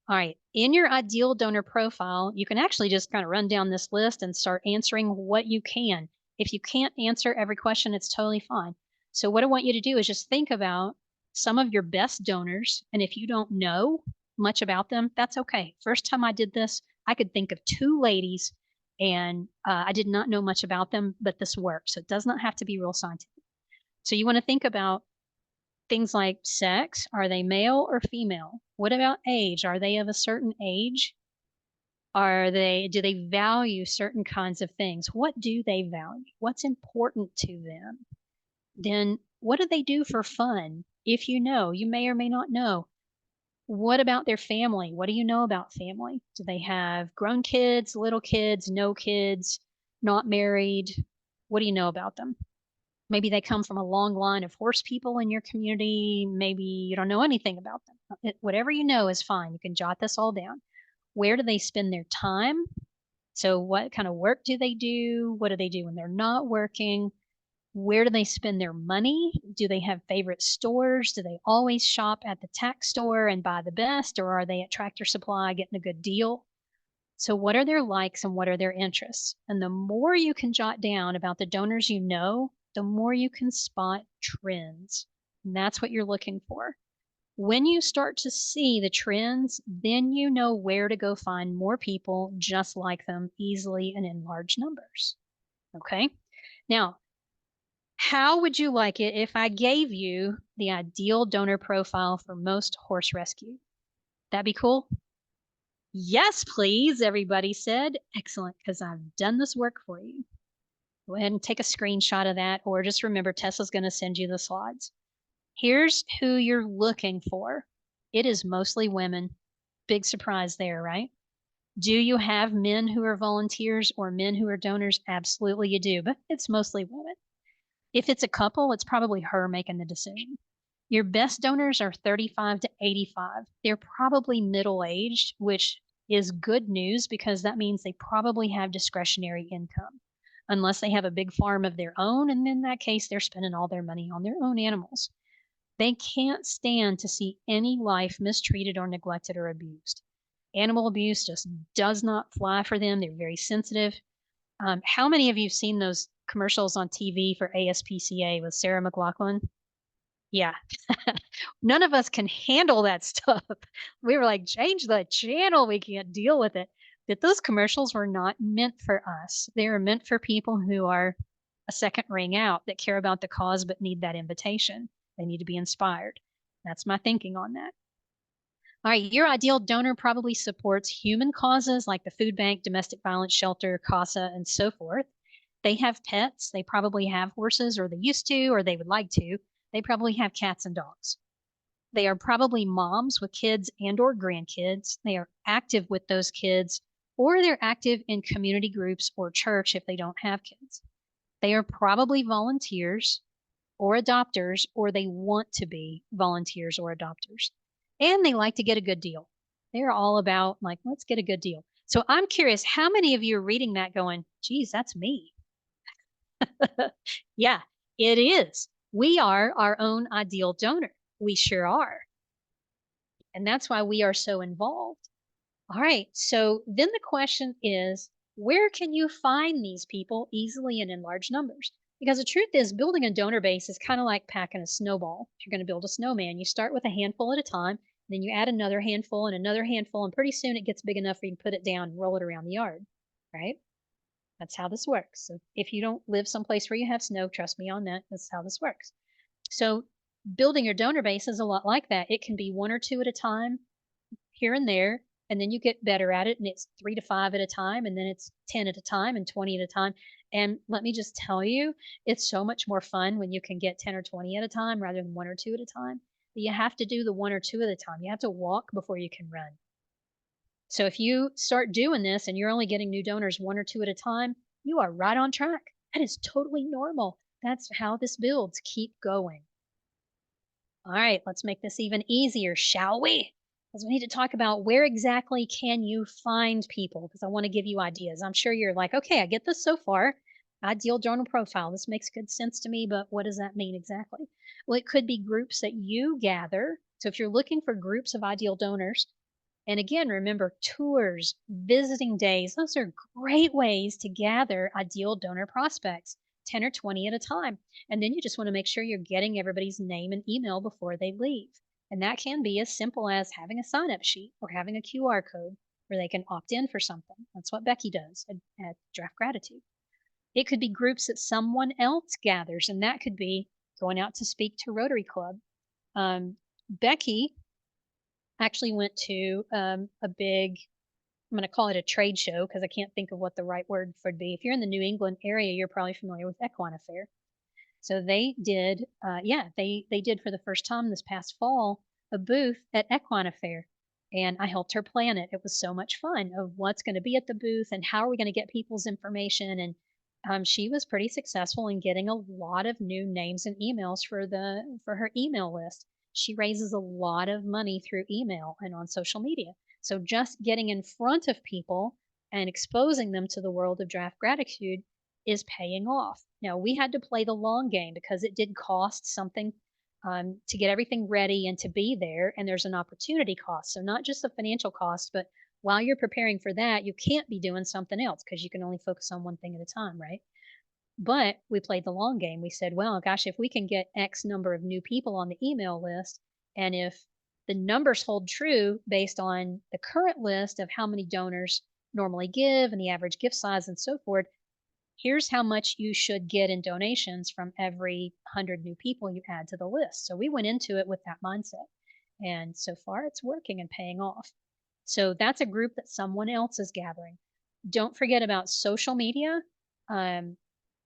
All right. In your ideal donor profile, you can actually just kind of run down this list and start answering what you can. If you can't answer every question, it's totally fine. So what I want you to do is just think about some of your best donors. And if you don't know much about them, that's okay. First time I did this, I could think of two ladies and I did not know much about them, but this worked. So it does not have to be real scientific. So you want to think about things like sex. Are they male or female? What about age? Are they of a certain age? Do they value certain kinds of things? What do they value? What's important to them? Then what do they do for fun? If you know, you may or may not know. What about their family? What do you know about family? Do they have grown kids, little kids, no kids, not married? What do you know about them? Maybe they come from a long line of horse people in your community. Maybe you don't know anything about them. Whatever you know is fine. You can jot this all down. Where do they spend their time? So, what kind of work do they do? What do they do when they're not working? Where do they spend their money? Do they have favorite stores? Do they always shop at the tax store and buy the best, or are they at Tractor Supply getting a good deal? So, what are their likes and what are their interests? And the more you can jot down about the donors you know, the more you can spot trends. And that's what you're looking for. When you start to see the trends, then you know where to go find more people just like them easily and in large numbers. Okay. Now, how would you like it if I gave you the ideal donor profile for most horse rescue? That'd be cool? Yes, please, everybody said. Excellent, because I've done this work for you. Go ahead and take a screenshot of that, or just remember Tesla's going to send you the slides. Here's who you're looking for. It is mostly women. Big surprise there, right? Do you have men who are volunteers or men who are donors? Absolutely, you do, but it's mostly women. If it's a couple, it's probably her making the decision. Your best donors are 35 to 85. They're probably middle aged, which is good news because that means they probably have discretionary income, unless they have a big farm of their own. And in that case, they're spending all their money on their own animals. They can't stand to see any life mistreated or neglected or abused. Animal abuse just does not fly for them. They're very sensitive. How many of you have seen those commercials on TV for ASPCA with Sarah McLachlan? Yeah. None of us can handle that stuff. We were like, change the channel. We can't deal with it. But those commercials were not meant for us. They are meant for people who are a second ring out that care about the cause but need that invitation. They need to be inspired. That's my thinking on that. All right, your ideal donor probably supports human causes like the food bank, domestic violence shelter, CASA, and so forth. They have pets. They probably have horses, or they used to, or they would like to. They probably have cats and dogs. They are probably moms with kids and or grandkids. They are active with those kids, or they're active in community groups or church if they don't have kids. They are probably volunteers or adopters, or they want to be volunteers or adopters. And they like to get a good deal. They're all about like, let's get a good deal. So I'm curious, how many of you are reading that going, geez, that's me? Yeah, it is. We are our own ideal donor. We sure are. And that's why we are so involved. All right. So then the question is, where can you find these people easily and in large numbers? Because the truth is, building a donor base is kind of like packing a snowball. If you're going to build a snowman, you start with a handful at a time, then you add another handful and another handful, and pretty soon it gets big enough where you can put it down and roll it around the yard, right? That's how this works. So if you don't live someplace where you have snow, trust me on that. That's how this works. So building your donor base is a lot like that. It can be one or two at a time here and there, and then you get better at it, and it's 3 to 5 at a time, and then it's 10 at a time and 20 at a time. And let me just tell you, it's so much more fun when you can get 10 or 20 at a time rather than one or two at a time. But you have to do the one or two at a time. You have to walk before you can run. So if you start doing this and you're only getting new donors one or two at a time, you are right on track. That is totally normal. That's how this builds. Keep going. All right, let's make this even easier, shall we? Because we need to talk about where exactly can you find people, because I want to give you ideas. I'm sure you're like, okay, I get this so far. Ideal donor profile. This makes good sense to me, but what does that mean exactly? Well, it could be groups that you gather. So if you're looking for groups of ideal donors, and again, remember tours, visiting days, those are great ways to gather ideal donor prospects. 10 or 20 at a time. And then you just want to make sure you're getting everybody's name and email before they leave. And that can be as simple as having a sign up sheet or having a QR code where they can opt in for something. That's what Becky does at Draft Gratitude. It could be groups that someone else gathers, and that could be going out to speak to Rotary Club. Becky actually went to a big, I'm going to call it a trade show because I can't think of what the right word would be. If you're in the New England area, you're probably familiar with Equine Affair. So they did, they did for the first time this past fall a booth at Equine Affair, and I helped her plan it. It was so much fun of what's going to be at the booth and how are we going to get people's information. And she was pretty successful in getting a lot of new names and emails for her email list. She raises a lot of money through email and on social media. So just getting in front of people and exposing them to the world of Draft Gratitude is paying off. Now, we had to play the long game because it did cost something to get everything ready and to be there, and there's an opportunity cost. So not just the financial cost, but while you're preparing for that, you can't be doing something else because you can only focus on one thing at a time, right? But we played the long game. We said, well, gosh, if we can get X number of new people on the email list, and if the numbers hold true based on the current list of how many donors normally give and the average gift size and so forth, here's how much you should get in donations from every 100 new people you add to the list. So we went into it with that mindset. And so far it's working and paying off. So that's a group that someone else is gathering. Don't forget about social media.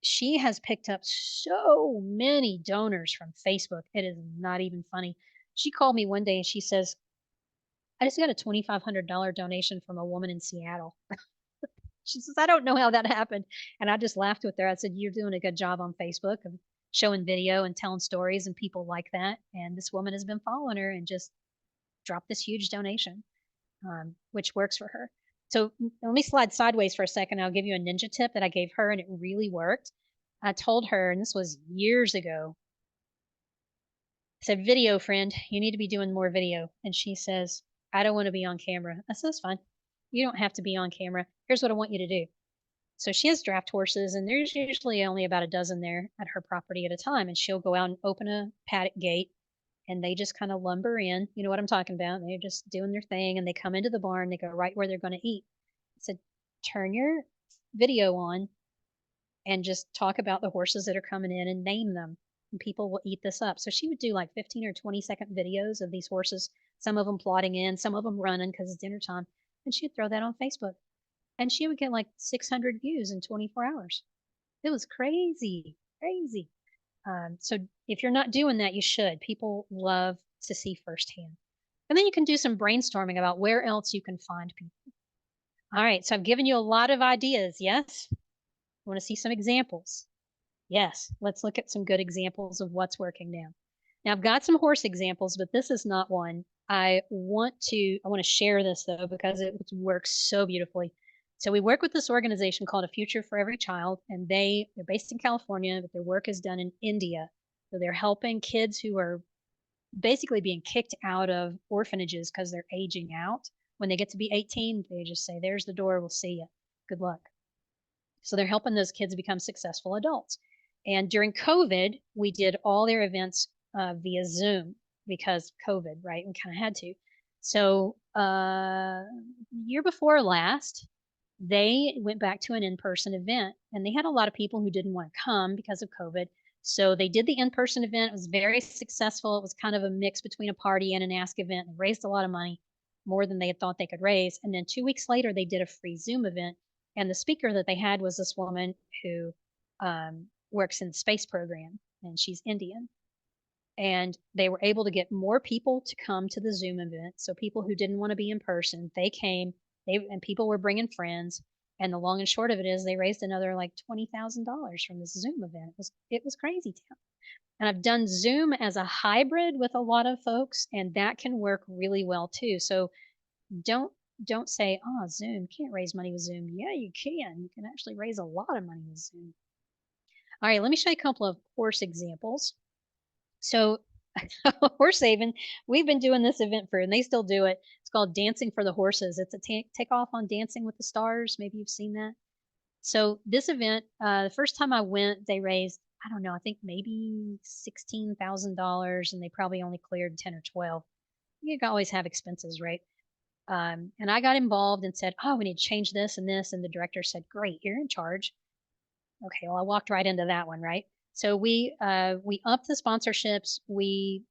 She has picked up so many donors from Facebook. It is not even funny. She called me one day and she says, I just got a $2,500 donation from a woman in Seattle. She says, I don't know how that happened. And I just laughed with her. I said, you're doing a good job on Facebook of showing video and telling stories, and people like that. And this woman has been following her and just dropped this huge donation, which works for her. So let me slide sideways for a second. I'll give you a ninja tip that I gave her, and it really worked. I told her, and this was years ago, I said, video, friend, you need to be doing more video. And she says, I don't want to be on camera. I said, that's fine. You don't have to be on camera. Here's what I want you to do. So she has draft horses, and there's usually only about a dozen there at her property at a time. And she'll go out and open a paddock gate, and they just kind of lumber in. You know what I'm talking about? They're just doing their thing, and they come into the barn. They go right where they're going to eat. I said, turn your video on and just talk about the horses that are coming in and name them. And people will eat this up. So she would do like 15 or 20-second videos of these horses, some of them plodding in, some of them running because it's dinner time. And she'd throw that on Facebook. And she would get like 600 views in 24 hours. It was crazy, crazy. So if you're not doing that, you should. People love to see firsthand. And then you can do some brainstorming about where else you can find people. All right, so I've given you a lot of ideas, yes? You want to see some examples? Yes, let's look at some good examples of what's working now. Now I've got some horse examples, but this is not one. I want to share this though, because it works so beautifully. So we work with this organization called A Future for Every Child, and they're based in California, but their work is done in India. So they're helping kids who are basically being kicked out of orphanages because they're aging out. When they get to be 18, they just say, there's the door, we'll see you. Good luck. So they're helping those kids become successful adults. And during COVID, we did all their events via Zoom because COVID, right? We kind of had to. So year before last, they went back to an in-person event, and they had a lot of people who didn't want to come because of COVID. So they did the in-person event. It was very successful. It was kind of a mix between a party and an ask event. They raised a lot of money, more than they had thought they could raise. And then 2 weeks later, they did a free Zoom event. And the speaker that they had was this woman who works in the space program, and she's Indian. And they were able to get more people to come to the Zoom event. So people who didn't want to be in person, they came. And people were bringing friends. And the long and short of it is they raised another like $20,000 from this Zoom event. It was crazy town. And I've done Zoom as a hybrid with a lot of folks, and that can work really well too. So don't say, oh, Zoom, can't raise money with Zoom. Yeah, you can. You can actually raise a lot of money with Zoom. All right, let me show you a couple of horse examples. So Horse Haven, we've been doing this event and they still do it. It's called Dancing for the Horses. It's a takeoff on Dancing with the Stars. Maybe you've seen that. So this event, the first time I went, they raised, I don't know, I think maybe $16,000, and they probably only cleared 10 or 12. You can always have expenses, right? And I got involved and said, "Oh, we need to change this and this." And the director said, "Great, you're in charge." Okay, well, I walked right into that one, right? So we upped the sponsorships. We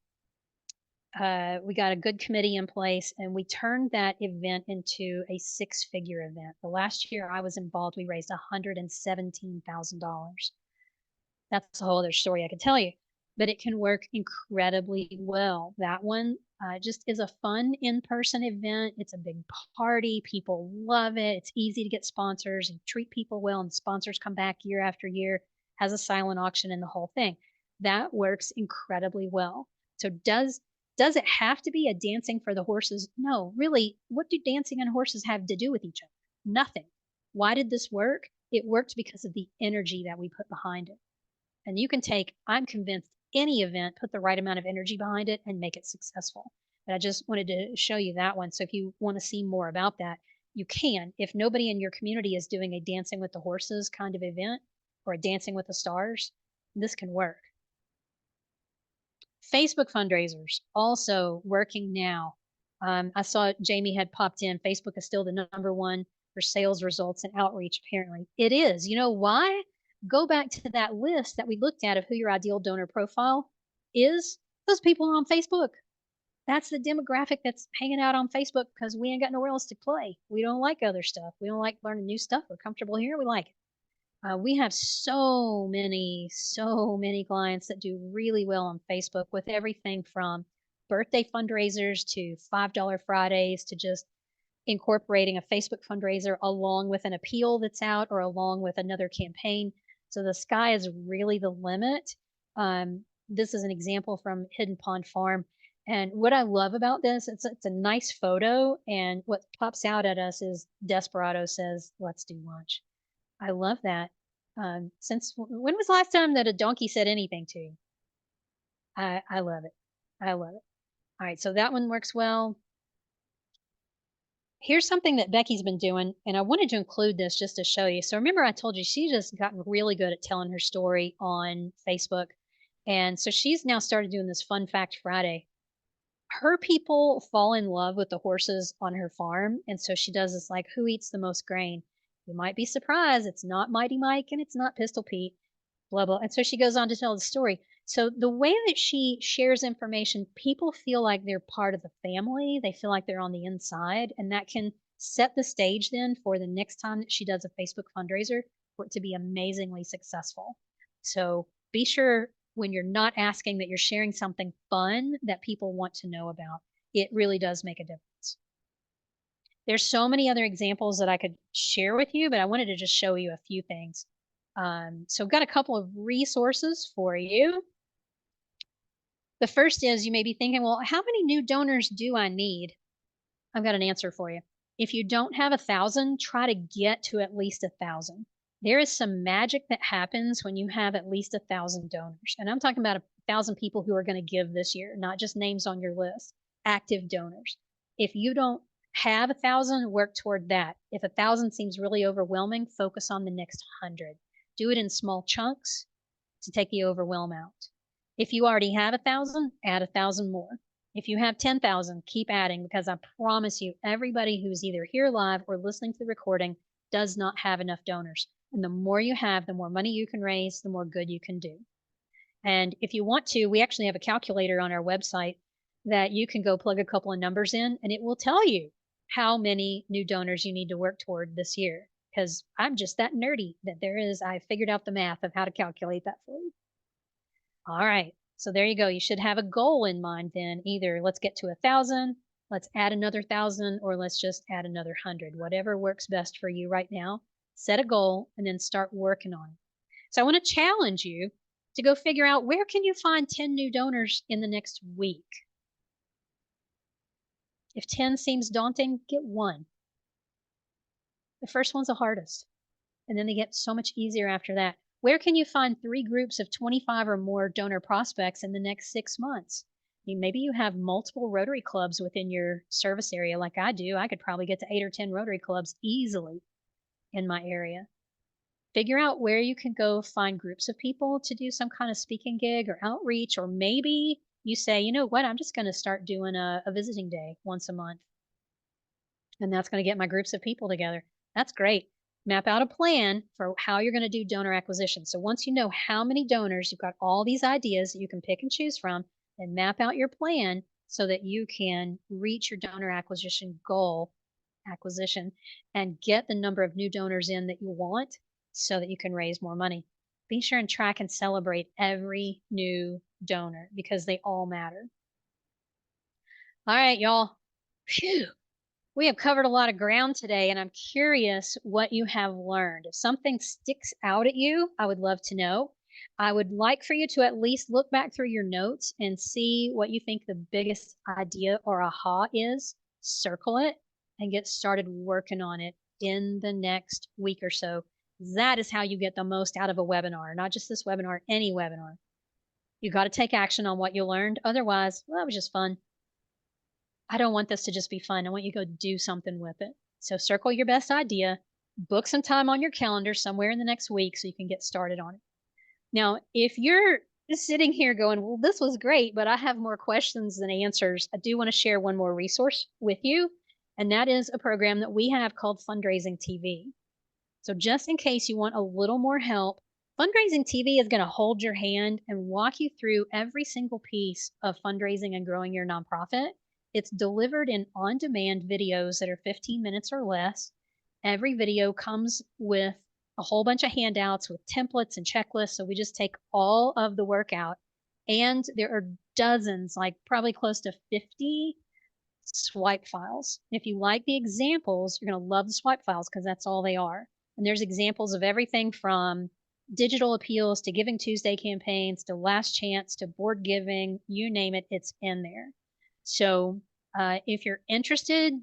got a good committee in place, and we turned that event into a six-figure event. The last year I was involved, we raised $117,000. That's a whole other story I could tell you, but it can work incredibly well. That one just is a fun in-person event. It's a big party. People love it. It's easy to get sponsors and treat people well, and sponsors come back year after year, has a silent auction and the whole thing. That works incredibly well. So does it have to be a dancing for the horses? No, really, what do dancing and horses have to do with each other? Nothing. Why did this work? It worked because of the energy that we put behind it. And you can take, I'm convinced, any event, put the right amount of energy behind it and make it successful. But I just wanted to show you that one. So if you want to see more about that, you can. If nobody in your community is doing a Dancing with the Horses kind of event or a Dancing with the Stars, this can work. Facebook fundraisers also working now. I saw Jamie had popped in. Facebook is still the number one for sales results and outreach, apparently. It is. You know why? Go back to that list that we looked at of who your ideal donor profile is. Those people are on Facebook. That's the demographic that's hanging out on Facebook because we ain't got nowhere else to play. We don't like other stuff. We don't like learning new stuff. We're comfortable here. We like it. We have so many clients that do really well on Facebook with everything from birthday fundraisers to $5 Fridays to just incorporating a Facebook fundraiser along with an appeal that's out or along with another campaign. So the sky is really the limit. This is an example from Hidden Pond Farm. And what I love about this, it's a nice photo. And what pops out at us is Desperado says, "Let's do lunch." I love that. Since when was the last time that a donkey said anything to you? I love it. I love it. All right, so that one works well. Here's something that Becky's been doing, and I wanted to include this just to show you. So remember I told you she just gotten really good at telling her story on Facebook. And so she's now started doing this Fun Fact Friday. Her people fall in love with the horses on her farm, and so she does this like who eats the most grain. You might be surprised it's not Mighty Mike and it's not Pistol Pete, blah blah. And so she goes on to tell the story. So the way that she shares information, people feel like they're part of the family. They feel like they're on the inside, and that can set the stage then for the next time that she does a Facebook fundraiser for it to be amazingly successful. So be sure when you're not asking that you're sharing something fun that people want to know about. It really does make a difference. There's so many other examples that I could share with you, but I wanted to just show you a few things. So I've got a couple of resources for you. The first is you may be thinking, well, how many new donors do I need? I've got an answer for you. If you don't have 1,000, try to get to at least 1,000. There is some magic that happens when you have at least 1,000 donors. And I'm talking about 1,000 people who are going to give this year, not just names on your list, active donors. If you don't have 1,000, work toward that. If 1,000 seems really overwhelming, focus on the next 100. Do it in small chunks to take the overwhelm out. If you already have 1,000, add 1,000 more. If you have 10,000, keep adding because I promise you, everybody who's either here live or listening to the recording does not have enough donors. And the more you have, the more money you can raise, the more good you can do. And if you want to, we actually have a calculator on our website that you can go plug a couple of numbers in and it will tell you how many new donors you need to work toward this year. Because I'm just that nerdy that I figured out the math of how to calculate that for you. All right. So there you go. You should have a goal in mind then. Either let's get to 1,000, let's add another 1,000, or let's just add another 100. Whatever works best for you right now. Set a goal and then start working on it. So I want to challenge you to go figure out where can you find 10 new donors in the next week. If 10 seems daunting, get one. The first one's the hardest, and then they get so much easier after that. Where can you find 3 groups of 25 or more donor prospects in the next 6 months? I mean, maybe you have multiple Rotary clubs within your service area like I do. I could probably get to 8 or 10 Rotary clubs easily in my area. Figure out where you can go find groups of people to do some kind of speaking gig or outreach, or maybe you say, you know what, I'm just going to start doing a visiting day once a month, and that's going to get my groups of people together. That's great. Map out a plan for how you're going to do donor acquisition. So once you know how many donors, you've got all these ideas that you can pick and choose from, and map out your plan so that you can reach your donor acquisition and get the number of new donors in that you want so that you can raise more money. Be sure and track and celebrate every new donor because they all matter. All right, y'all. Phew. We have covered a lot of ground today, and I'm curious what you have learned. If something sticks out at you, I would love to know. I would like for you to at least look back through your notes and see what you think the biggest idea or aha is. Circle it and get started working on it in the next week or so. That is how you get the most out of a webinar, not just this webinar, any webinar. You got to take action on what you learned. Otherwise, well, that was just fun. I don't want this to just be fun. I want you to go do something with it. So circle your best idea, book some time on your calendar somewhere in the next week so you can get started on it. Now, if you're sitting here going, well, this was great, but I have more questions than answers, I do want to share one more resource with you, and that is a program that we have called Fundraising TV. So just in case you want a little more help, Fundraising TV is going to hold your hand and walk you through every single piece of fundraising and growing your nonprofit. It's delivered in on-demand videos that are 15 minutes or less. Every video comes with a whole bunch of handouts with templates and checklists. So we just take all of the work out. And there are dozens, like probably close to 50 swipe files. If you like the examples, you're going to love the swipe files because that's all they are. And there's examples of everything from digital appeals to Giving Tuesday campaigns to Last Chance to board giving, you name it, it's in there. So if you're interested,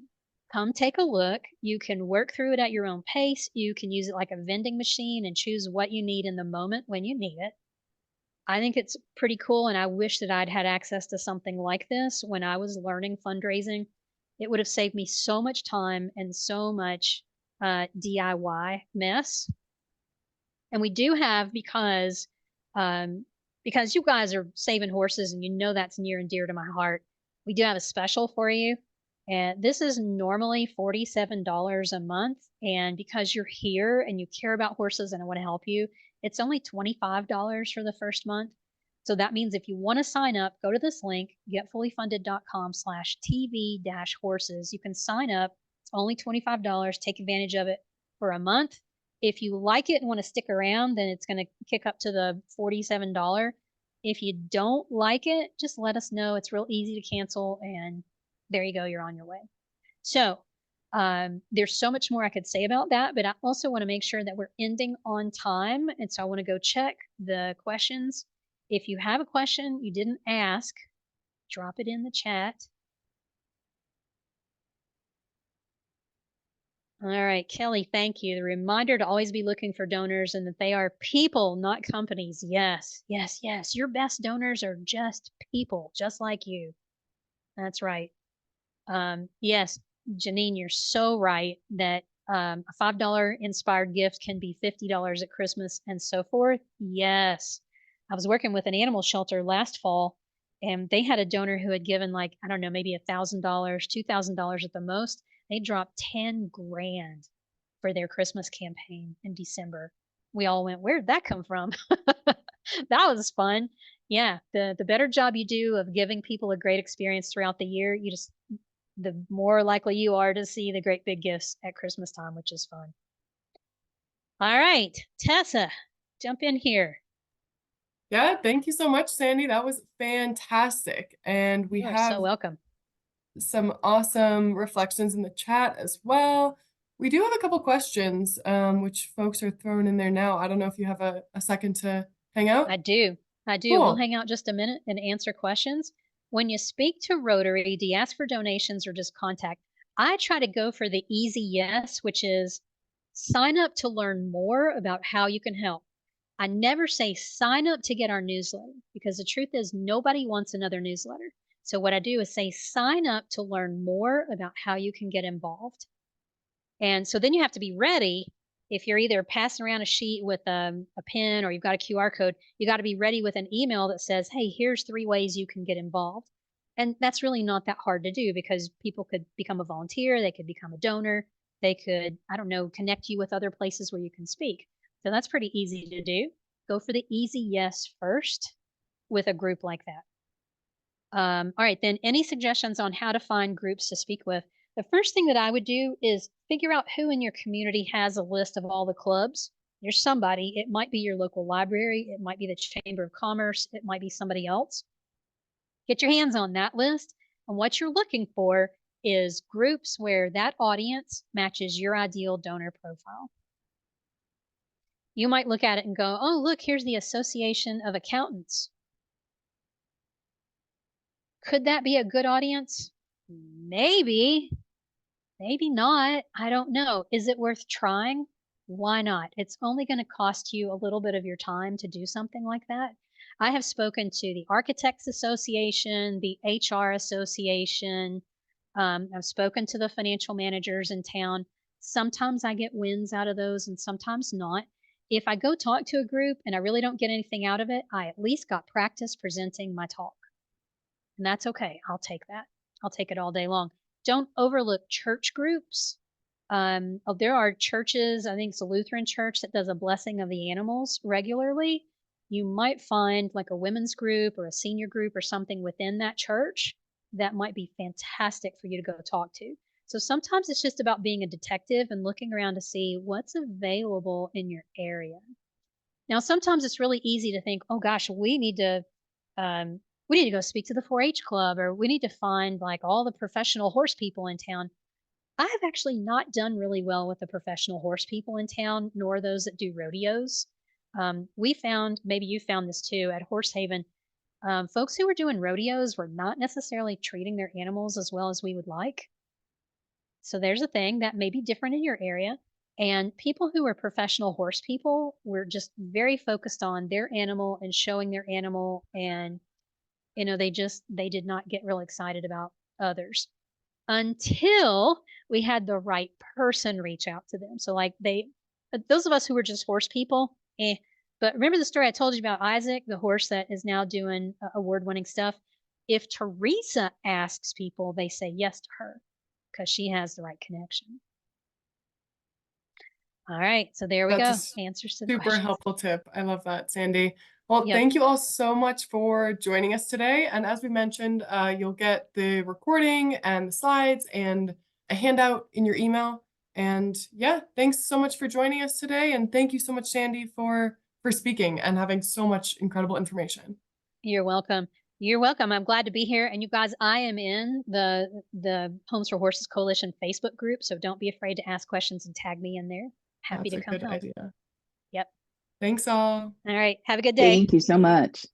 come take a look. You can work through it at your own pace. You can use it like a vending machine and choose what you need in the moment when you need it. I think it's pretty cool, and I wish that I'd had access to something like this when I was learning fundraising. It would have saved me so much time and so much DIY mess. And we do have, because you guys are saving horses and you know that's near and dear to my heart, we do have a special for you. And this is normally $47 a month. And because you're here and you care about horses and I want to help you, it's only $25 for the first month. So that means if you want to sign up, go to this link, getfullyfunded.com/TV-horses. You can sign up. It's only $25. Take advantage of it for a month. If you like it and want to stick around, then it's going to kick up to the $47. If you don't like it, just let us know. It's real easy to cancel, and there you go. You're on your way. So there's so much more I could say about that, but I also want to make sure that we're ending on time. And so I want to go check the questions. If you have a question you didn't ask, drop it in the chat. All right, Kelly, thank you. The reminder to always be looking for donors and that they are people, not companies. Yes, yes, yes. Your best donors are just people, just like you. That's right. Yes, Janine, you're so right that a $5 inspired gift can be $50 at Christmas and so forth. Yes. I was working with an animal shelter last fall, and they had a donor who had given, like, I don't know, maybe $1,000, $2,000 at the most. They dropped 10 grand for their Christmas campaign in December. We all went, where'd that come from? That was fun. Yeah, the better job you do of giving people a great experience throughout the year, the more likely you are to see the great big gifts at Christmas time, which is fun. All right, Tessa, jump in here. Yeah, thank you so much, Sandy. That was fantastic. And we You are have so welcome. some awesome reflections in the chat as well. We do have a couple questions, which folks are throwing in there now. I don't know if you have a second to hang out. I do. Cool. We'll hang out just a minute and answer questions. When you speak to Rotary, do you ask for donations or just contact? I try to go for the easy yes, which is sign up to learn more about how you can help. I never say sign up to get our newsletter because the truth is nobody wants another newsletter. So what I do is say sign up to learn more about how you can get involved. And so then you have to be ready. if you're either passing around a sheet with a pen or you've got a QR code, you got to be ready with an email that says, hey, here's 3 ways you can get involved. And that's really not that hard to do because people could become a volunteer, they could become a donor, they could, I don't know, connect you with other places where you can speak. So that's pretty easy to do. Go for the easy yes first with a group like that. All right, then any suggestions on how to find groups to speak with? The first thing that I would do is figure out who in your community has a list of all the clubs. There's somebody, it might be your local library, it might be the Chamber of Commerce, it might be somebody else. Get your hands on that list. And what you're looking for is groups where that audience matches your ideal donor profile. You might look at it and go, oh, look, here's the Association of Accountants. Could that be a good audience? Maybe, maybe not. I don't know. Is it worth trying? Why not? It's only going to cost you a little bit of your time to do something like that. I have spoken to the Architects Association, the HR Association. I've spoken to the financial managers in town. Sometimes I get wins out of those and sometimes not. If I go talk to a group and I really don't get anything out of it, I at least got practice presenting my talk. And that's okay. I'll take that. I'll take it all day long. Don't overlook church groups. There are churches, I think it's a Lutheran church that does a blessing of the animals regularly. You might find like a women's group or a senior group or something within that church that might be fantastic for you to go talk to. So sometimes it's just about being a detective and looking around to see what's available in your area. Now, sometimes it's really easy to think, oh gosh, we need to go speak to the 4-H club, or we need to find like all the professional horse people in town. I have actually not done really well with the professional horse people in town, nor those that do rodeos. We found, maybe you found this too, at Horse Haven, folks who were doing rodeos were not necessarily treating their animals as well as we would like. So there's a thing that may be different in your area. And people who were professional horse people were just very focused on their animal and showing their animal, and they did not get real excited about others until we had the right person reach out to them. So like those of us who were just horse people, but remember the story I told you about Isaac, the horse that is now doing award-winning stuff? If Teresa asks people, they say yes to her because she has the right connection. All right, so there we go. Answers to the super questions. helpful tip. I love that, Sandy. Well, Yep. thank you all so much for joining us today. And as we mentioned, you'll get the recording and the slides and a handout in your email. And yeah, thanks so much for joining us today. And thank you so much, Sandy, for speaking and having so much incredible information. You're welcome. You're welcome. I'm glad to be here. And you guys, I am in the Homes for Horses Coalition Facebook group, so don't be afraid to ask questions and tag me in there. Happy That's to come a good help. idea. Yep. Thanks all. All right. Have a good day. Thank you so much.